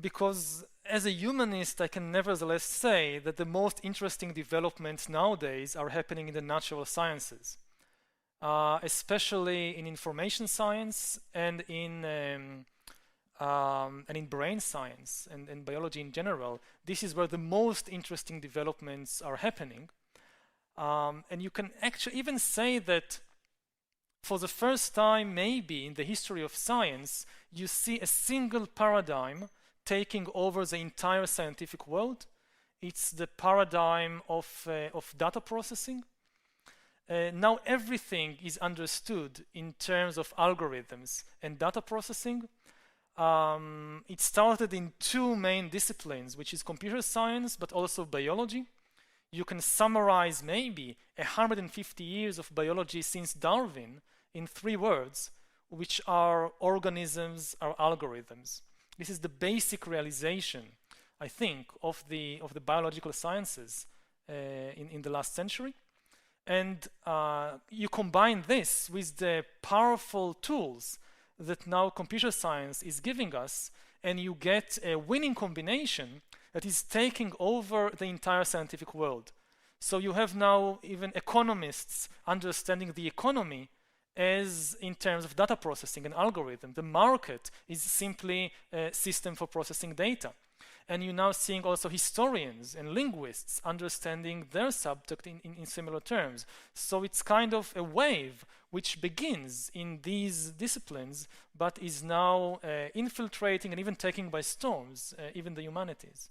Because as a humanist, I can nevertheless say that the most interesting developments nowadays are happening in the natural sciences, especially in information science and in brain science and biology in general. This is where the most interesting developments are happening. And you can actually even say that for the first time, maybe in the history of science, you see a single paradigm taking over the entire scientific world. It's the paradigm of data processing. Now everything is understood in terms of algorithms and data processing. It started in 2 main disciplines, which is computer science, but also biology. You can summarize maybe 150 years of biology since Darwin in 3 words, which are organisms, are algorithms. This is the basic realization, I think, of the biological sciences in the last century. And you combine this with the powerful tools that now computer science is giving us, and you get a winning combination that is taking over the entire scientific world. So you have now even economists understanding the economy as in terms of data processing and algorithm. The market is simply a system for processing data. And you're now seeing also historians and linguists understanding their subject in similar terms. So it's kind of a wave which begins in these disciplines, but is now infiltrating and even taking by storms even the humanities.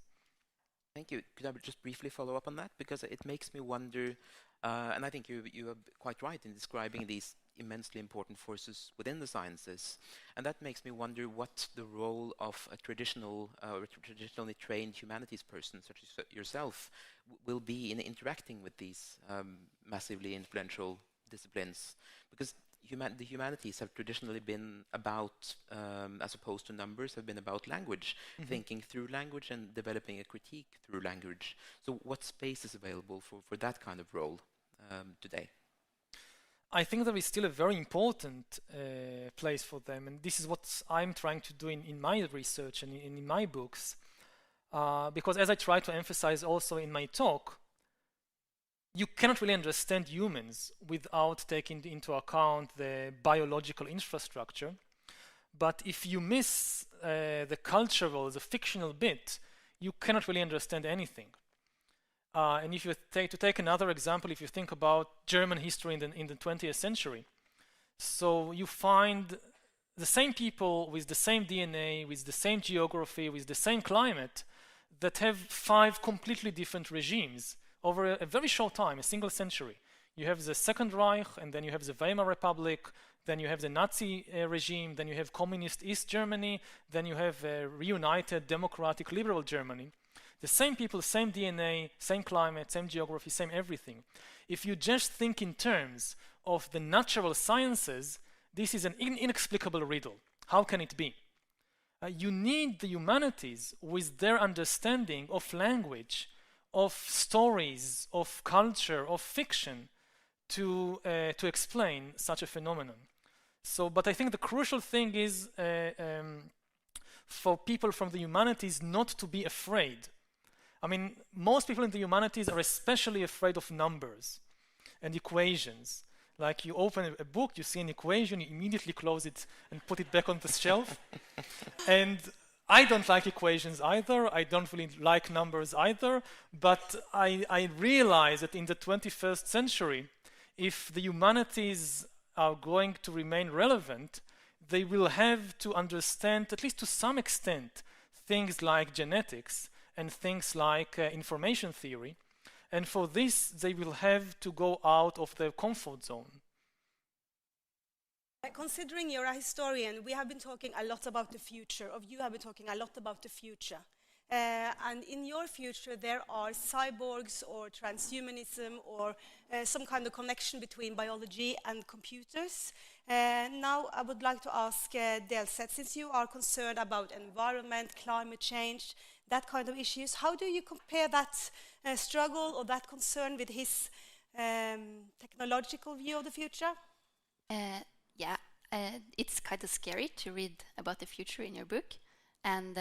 Thank you. Could I just briefly follow up on that? Because it makes me wonder, and I think you are quite right in describing these immensely important forces within the sciences, and that makes me wonder what the role of a traditionally trained humanities person such as yourself will be in interacting with these massively influential disciplines, because the humanities have traditionally been about, as opposed to numbers, have been about language, thinking through language and developing a critique through language. So what space is available for that kind of role today? I think there is still a very important place for them, and this is what I'm trying to do in my research and in my books, because as I try to emphasize also in my talk, you cannot really understand humans without taking into account the biological infrastructure. But if you miss the cultural, the fictional bit, you cannot really understand anything. And if you take another example, if you think about German history in the 20th century, so you find the same people with the same DNA, with the same geography, with the same climate, that have 5 completely different regimes over a very short time, a single century. You have the Second Reich, and then you have the Weimar Republic, then you have the Nazi regime, then you have communist East Germany, then you have reunited democratic liberal Germany. The same people, same DNA, same climate, same geography, same everything. If you just think in terms of the natural sciences, this is an inexplicable riddle. How can it be? You need the humanities with their understanding of language, of stories, of culture, of fiction, to explain such a phenomenon. So, but I think the crucial thing is for people from the humanities not to be afraid. I mean, most people in the humanities are especially afraid of numbers and equations. Like you open a book, you see an equation, you immediately close it and put it back on the shelf. And I don't like equations either. I don't really like numbers either. But I realize that in the 21st century, if the humanities are going to remain relevant, they will have to understand, at least to some extent, things like genetics and things like information theory. And for this, they will have to go out of their comfort zone. Considering you're a historian, we have been talking a lot about the future, you have been talking a lot about the future. And in your future, there are cyborgs or transhumanism or some kind of connection between biology and computers. Now, I would like to ask Delset, since you are concerned about environment, climate change, that kind of issues, how do you compare that struggle or that concern with his technological view of the future? It's kind of scary to read about the future in your book, and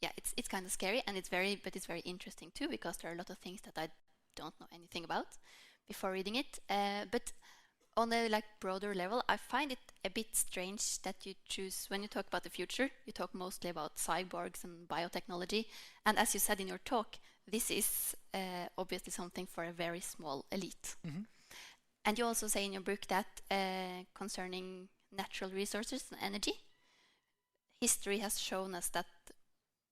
it's kind of scary, and it's very interesting too, because there are a lot of things that I don't know anything about before reading it. But on a broader level, I find it a bit strange that you choose, when you talk about the future, you talk mostly about cyborgs and biotechnology, and as you said in your talk, this is obviously something for a very small elite. Mm-hmm. And you also say in your book that concerning natural resources and energy, history has shown us that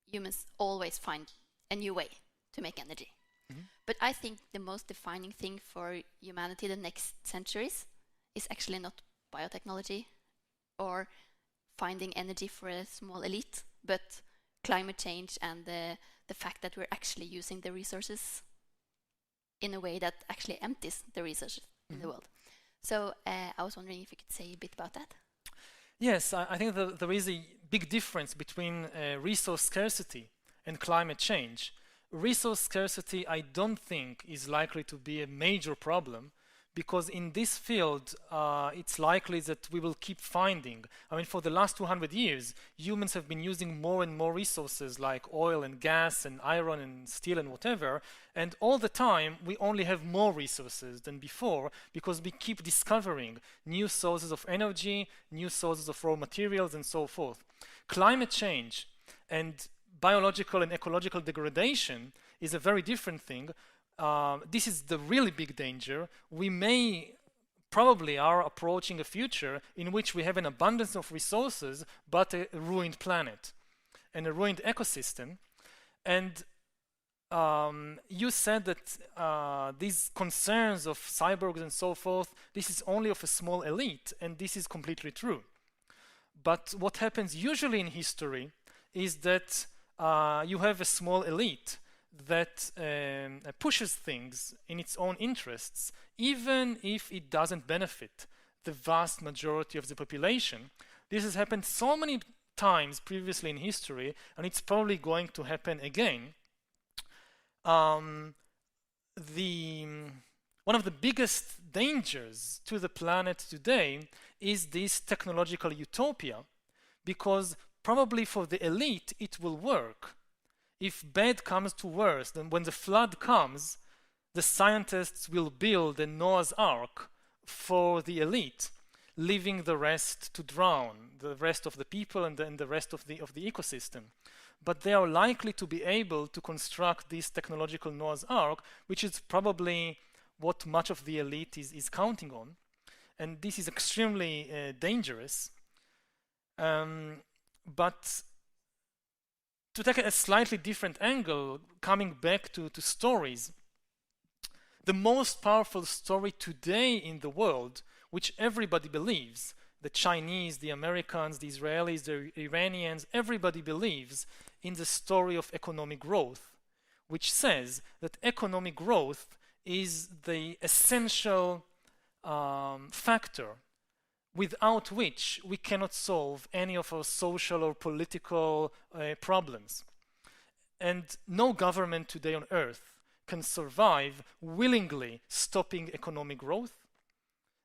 humans always find a new way to make energy. Mm-hmm. But I think the most defining thing for humanity the next centuries is actually not biotechnology or finding energy for a small elite, but climate change and the fact that we're actually using the resources in a way that actually empties the resources in the world. So I was wondering if you could say a bit about that. Yes, I think there is a big difference between resource scarcity and climate change. Resource scarcity, I don't think, is likely to be a major problem, because in this field, it's likely that we will keep finding. I mean, for the last 200 years, humans have been using more and more resources like oil and gas and iron and steel and whatever, and all the time, we only have more resources than before, because we keep discovering new sources of energy, new sources of raw materials, and so forth. Climate change and biological and ecological degradation is a very different thing. This is the really big danger. We may probably are approaching a future in which we have an abundance of resources, but a ruined planet and a ruined ecosystem. And you said that these concerns of cyborgs and so forth, this is only of a small elite, and this is completely true. But what happens usually in history is that you have a small elite that pushes things in its own interests, even if it doesn't benefit the vast majority of the population. This has happened so many times previously in history, and it's probably going to happen again. One of the biggest dangers to the planet today is this technological utopia, because probably for the elite it will work. If bad comes to worse, then when the flood comes, the scientists will build a Noah's Ark for the elite, leaving the rest to drown, the rest of the people and the rest of the ecosystem. But they are likely to be able to construct this technological Noah's Ark, which is probably what much of the elite is counting on. And this is extremely dangerous. But to take a slightly different angle, coming back to stories, the most powerful story today in the world, which everybody believes, the Chinese, the Americans, the Israelis, the Iranians, everybody believes in the story of economic growth, which says that economic growth is the essential factor without which we cannot solve any of our social or political problems. And no government today on earth can survive willingly stopping economic growth.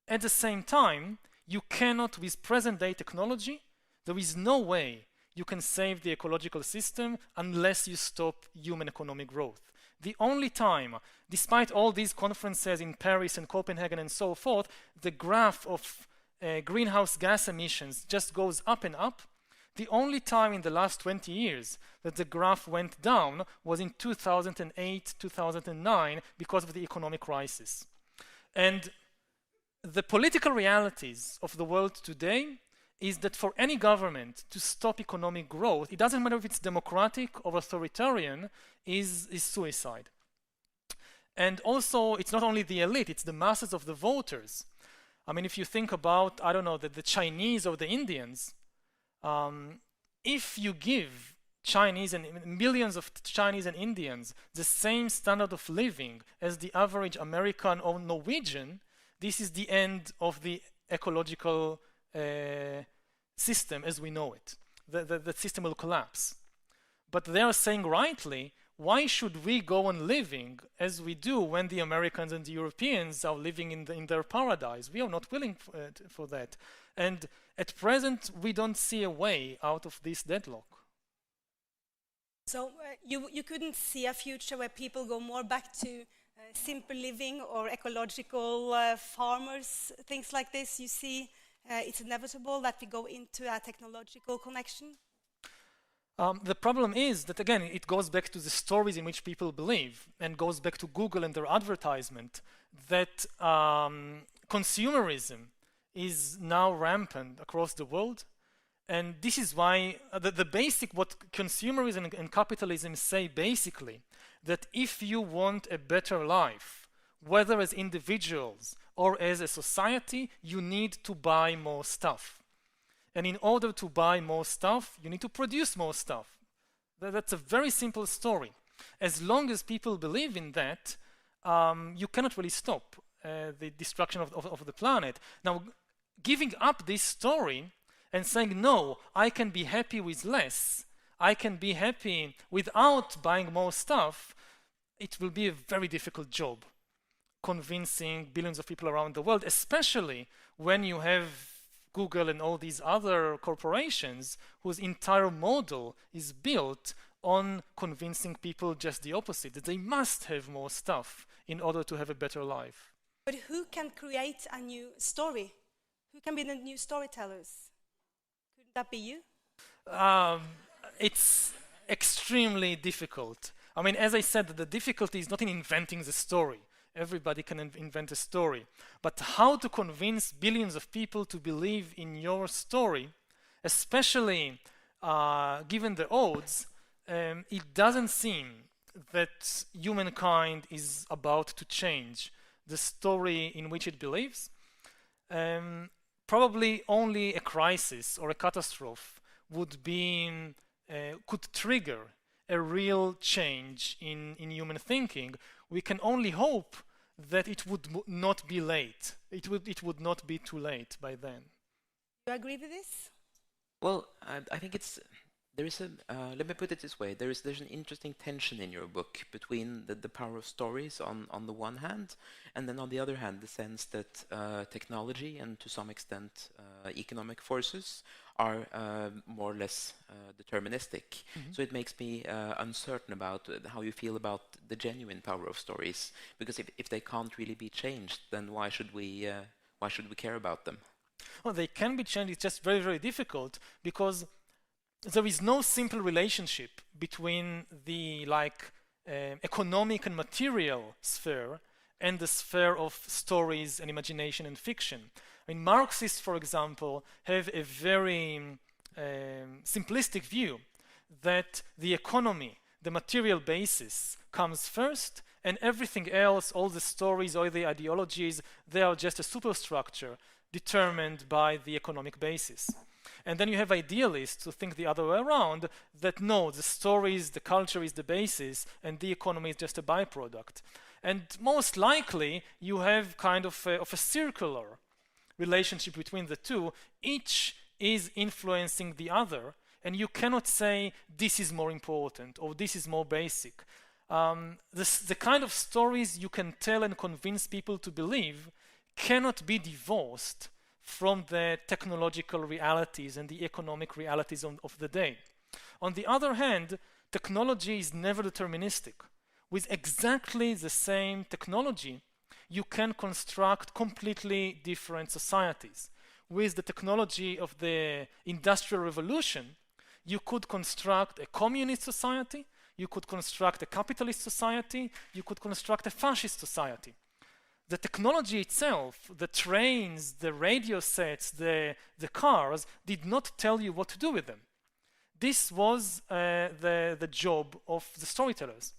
At the same time, you cannot, with present-day technology, there is no way you can save the ecological system unless you stop human economic growth. The only time, despite all these conferences in Paris and Copenhagen and so forth, the graph of greenhouse gas emissions just goes up and up. The only time in the last 20 years that the graph went down was in 2008, 2009, because of the economic crisis. And the political realities of the world today is that for any government to stop economic growth, it doesn't matter if it's democratic or authoritarian, is suicide. And also, it's not only the elite, it's the masses of the voters. I mean, if you think about, I don't know, the Chinese or the Indians, if you give Chinese and millions of Chinese and Indians the same standard of living as the average American or Norwegian, this is the end of the ecological system as we know it. The system will collapse. But they are saying rightly, why should we go on living as we do when the Americans and the Europeans are living in their paradise? We are not willing for that. And at present, we don't see a way out of this deadlock. So you couldn't see a future where people go more back to simple living or ecological farmers, things like this? You see it's inevitable that we go into a technological connection? The problem is that, again, it goes back to the stories in which people believe and goes back to Google and their advertisement that consumerism is now rampant across the world. And this is why the basic, what consumerism and capitalism say basically, that if you want a better life, whether as individuals or as a society, you need to buy more stuff. And in order to buy more stuff, you need to produce more stuff. That's a very simple story. As long as people believe in that, you cannot really stop the destruction of the planet. Now, giving up this story and saying, no, I can be happy with less, I can be happy without buying more stuff, it will be a very difficult job convincing billions of people around the world, especially when you have Google and all these other corporations whose entire model is built on convincing people just the opposite, that they must have more stuff in order to have a better life. But who can create a new story? Who can be the new storytellers? Couldn't that be you? It's extremely difficult. I mean, as I said, the difficulty is not in inventing the story. Everybody can invent a story. But how to convince billions of people to believe in your story, especially given the odds, it doesn't seem that humankind is about to change the story in which it believes. Probably only a crisis or a catastrophe could trigger a real change in human thinking. We can only hope that it would not be late. It would not be too late by then. Do you agree with this? Well, I think there is let me put it this way, there's an interesting tension in your book between the power of stories on the one hand, and then on the other hand, the sense that technology and to some extent economic forces are more or less deterministic. So it makes me uncertain about how you feel about the genuine power of stories, because if they can't really be changed, then why should we care about them? Well, they can be changed. It's just very, very difficult because there is no simple relationship between the economic and material sphere and the sphere of stories and imagination and fiction. I mean, Marxists, for example, have a very simplistic view that the economy, the material basis, comes first, and everything else, all the stories, all the ideologies, they are just a superstructure determined by the economic basis. And then you have idealists who think the other way around, that no, the stories, the culture is the basis, and the economy is just a byproduct. And most likely, you have kind of a circular relationship between the two. Each is influencing the other, and you cannot say this is more important or this is more basic. The kind of stories you can tell and convince people to believe cannot be divorced from the technological realities and the economic realities of the day. On the other hand, technology is never deterministic. With exactly the same technology, you can construct completely different societies. With the technology of the Industrial Revolution, you could construct a communist society, you could construct a capitalist society, you could construct a fascist society. The technology itself, the trains, the radio sets, the cars, did not tell you what to do with them. This was the job of the storytellers.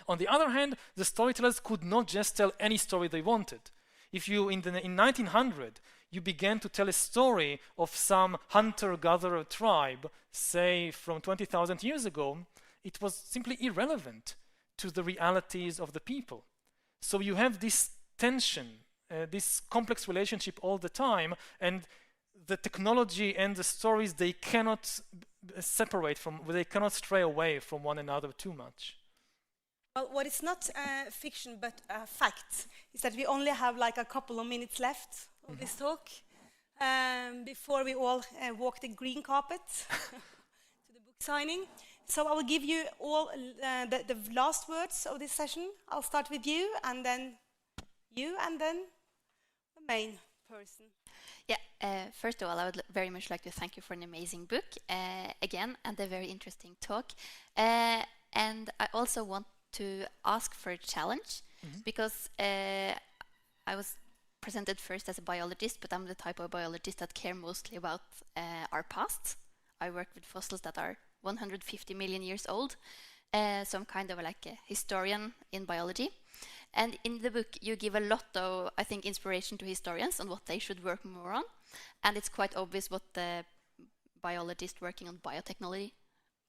On the other hand, the storytellers could not just tell any story they wanted. If you, in 1900, you began to tell a story of some hunter-gatherer tribe, say from 20,000 years ago, it was simply irrelevant to the realities of the people. So you have this tension, this complex relationship all the time, and the technology and the stories, they cannot separate from, they cannot stray away from one another too much. Well, what is not fiction but fact is that we only have like a couple of minutes left of this talk before we all walk the green carpet to the book signing. So I will give you all the last words of this session. I'll start with you, and then you, and then the main person. Yeah, first of all, I would very much like to thank you for an amazing book, again, and a very interesting talk. And I also want to ask for a challenge, because I was presented first as a biologist, but I'm the type of biologist that care mostly about our past. I work with fossils that are 150 million years old, so I'm kind of like a historian in biology. And in the book, you give a lot of, I think, inspiration to historians on what they should work more on. And it's quite obvious what the biologists working on biotechnology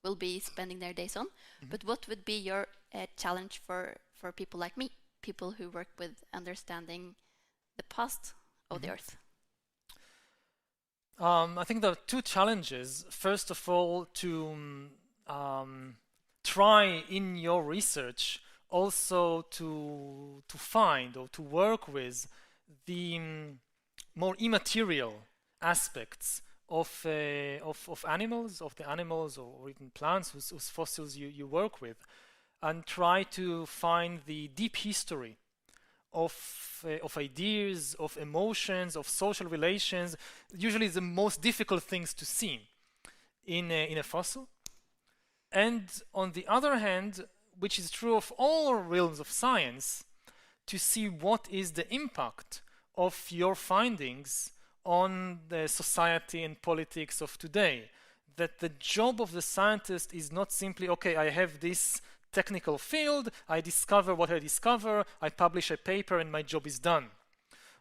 will be spending their days on. But what would be your challenge for people like me, people who work with understanding the past of the Earth? I think there are two challenges. First of all, to try in your research also to find or to work with the more immaterial aspects of animals, of the animals or even plants whose fossils you work with, and try to find the deep history of ideas, of emotions, of social relations, usually the most difficult things to see in a fossil. And on the other hand, which is true of all realms of science, to see what is the impact of your findings on the society and politics of today. That the job of the scientist is not simply, okay, I have this technical field, I discover what I discover, I publish a paper and my job is done.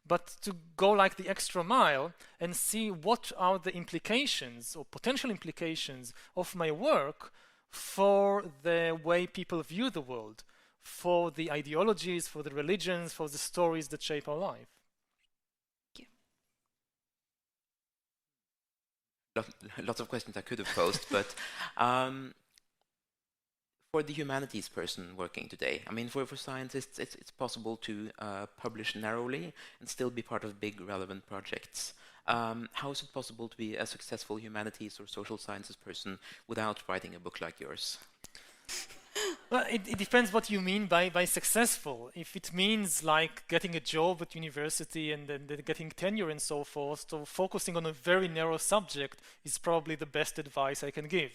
But to go like the extra mile and see what are the implications or potential implications of my work for the way people view the world, for the ideologies, for the religions, for the stories that shape our life. Lots of questions I could have posed, but for the humanities person working today, I mean, for scientists, it's possible to publish narrowly and still be part of big, relevant projects. How is it possible to be a successful humanities or social sciences person without writing a book like yours? Well, it depends what you mean by successful. If it means like getting a job at university and then getting tenure and so forth, so focusing on a very narrow subject is probably the best advice I can give.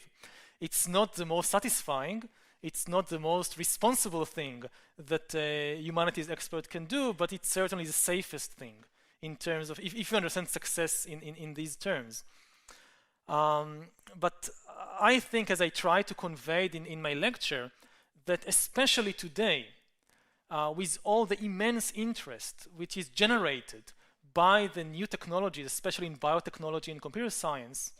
It's not the most satisfying, it's not the most responsible thing that a humanities expert can do, but it's certainly the safest thing in terms of, if you understand success in these terms. But I think, as I try to convey it in my lecture, that especially today, with all the immense interest which is generated by the new technologies, especially in biotechnology and computer science,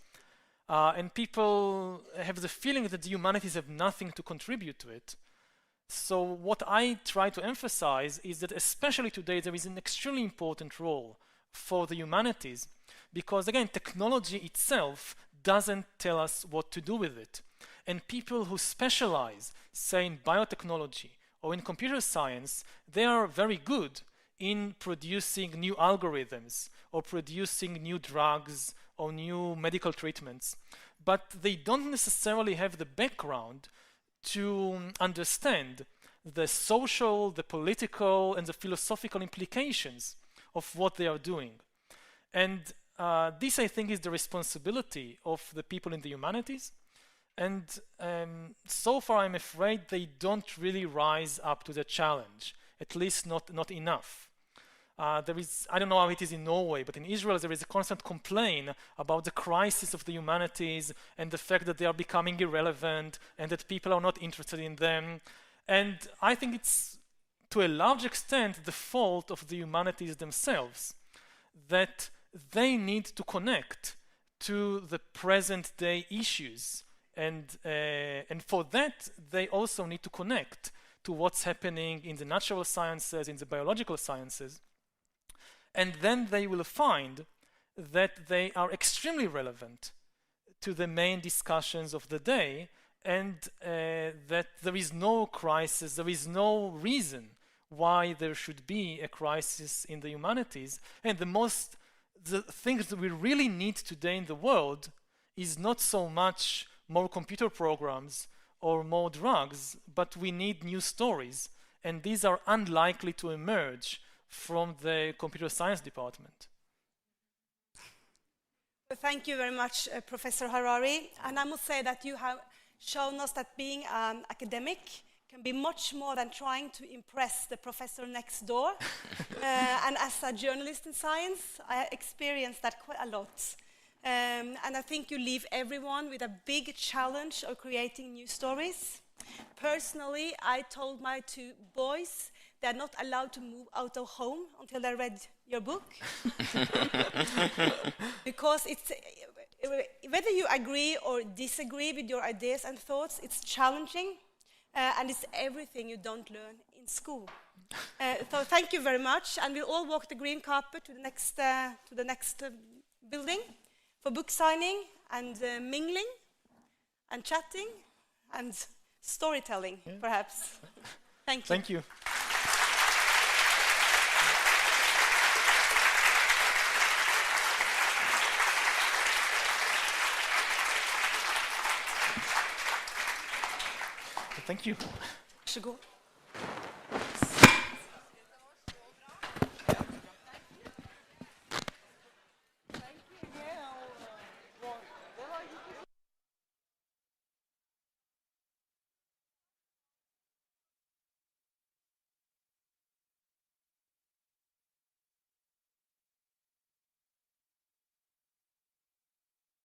and people have the feeling that the humanities have nothing to contribute to it. So what I try to emphasize is that especially today there is an extremely important role for the humanities, because again, technology itself doesn't tell us what to do with it. And people who specialize, say in biotechnology or in computer science, they are very good in producing new algorithms or producing new drugs or new medical treatments. But they don't necessarily have the background to understand the social, the political, and the philosophical implications of what they are doing. And this, I think, is the responsibility of the people in the humanities. And so far, I'm afraid they don't really rise up to the challenge, at least not enough. There is, I don't know how it is in Norway, but in Israel there is a constant complaint about the crisis of the humanities and the fact that they are becoming irrelevant and that people are not interested in them. And I think it's, to a large extent, the fault of the humanities themselves, that they need to connect to the present day issues. And for that, they also need to connect to what's happening in the natural sciences, in the biological sciences. And then they will find that they are extremely relevant to the main discussions of the day, and that there is no crisis, there is no reason why there should be a crisis in the humanities. And the things that we really need today in the world is not so much more computer programs or more drugs, but we need new stories. And these are unlikely to emerge from the computer science department. Thank you very much, Professor Harari. And I must say that you have shown us that being an academic can be much more than trying to impress the professor next door. And as a journalist in science, I experienced that quite a lot. And I think you leave everyone with a big challenge of creating new stories. Personally, I told my two boys they're not allowed to move out of home until they read your book. Because it's, whether you agree or disagree with your ideas and thoughts, it's challenging, and it's everything you don't learn in school. So thank you very much, and we'll all walk the green carpet to the next building for book signing and mingling and chatting and storytelling, perhaps. Thank you. Thank you. Thank you. Varsågod.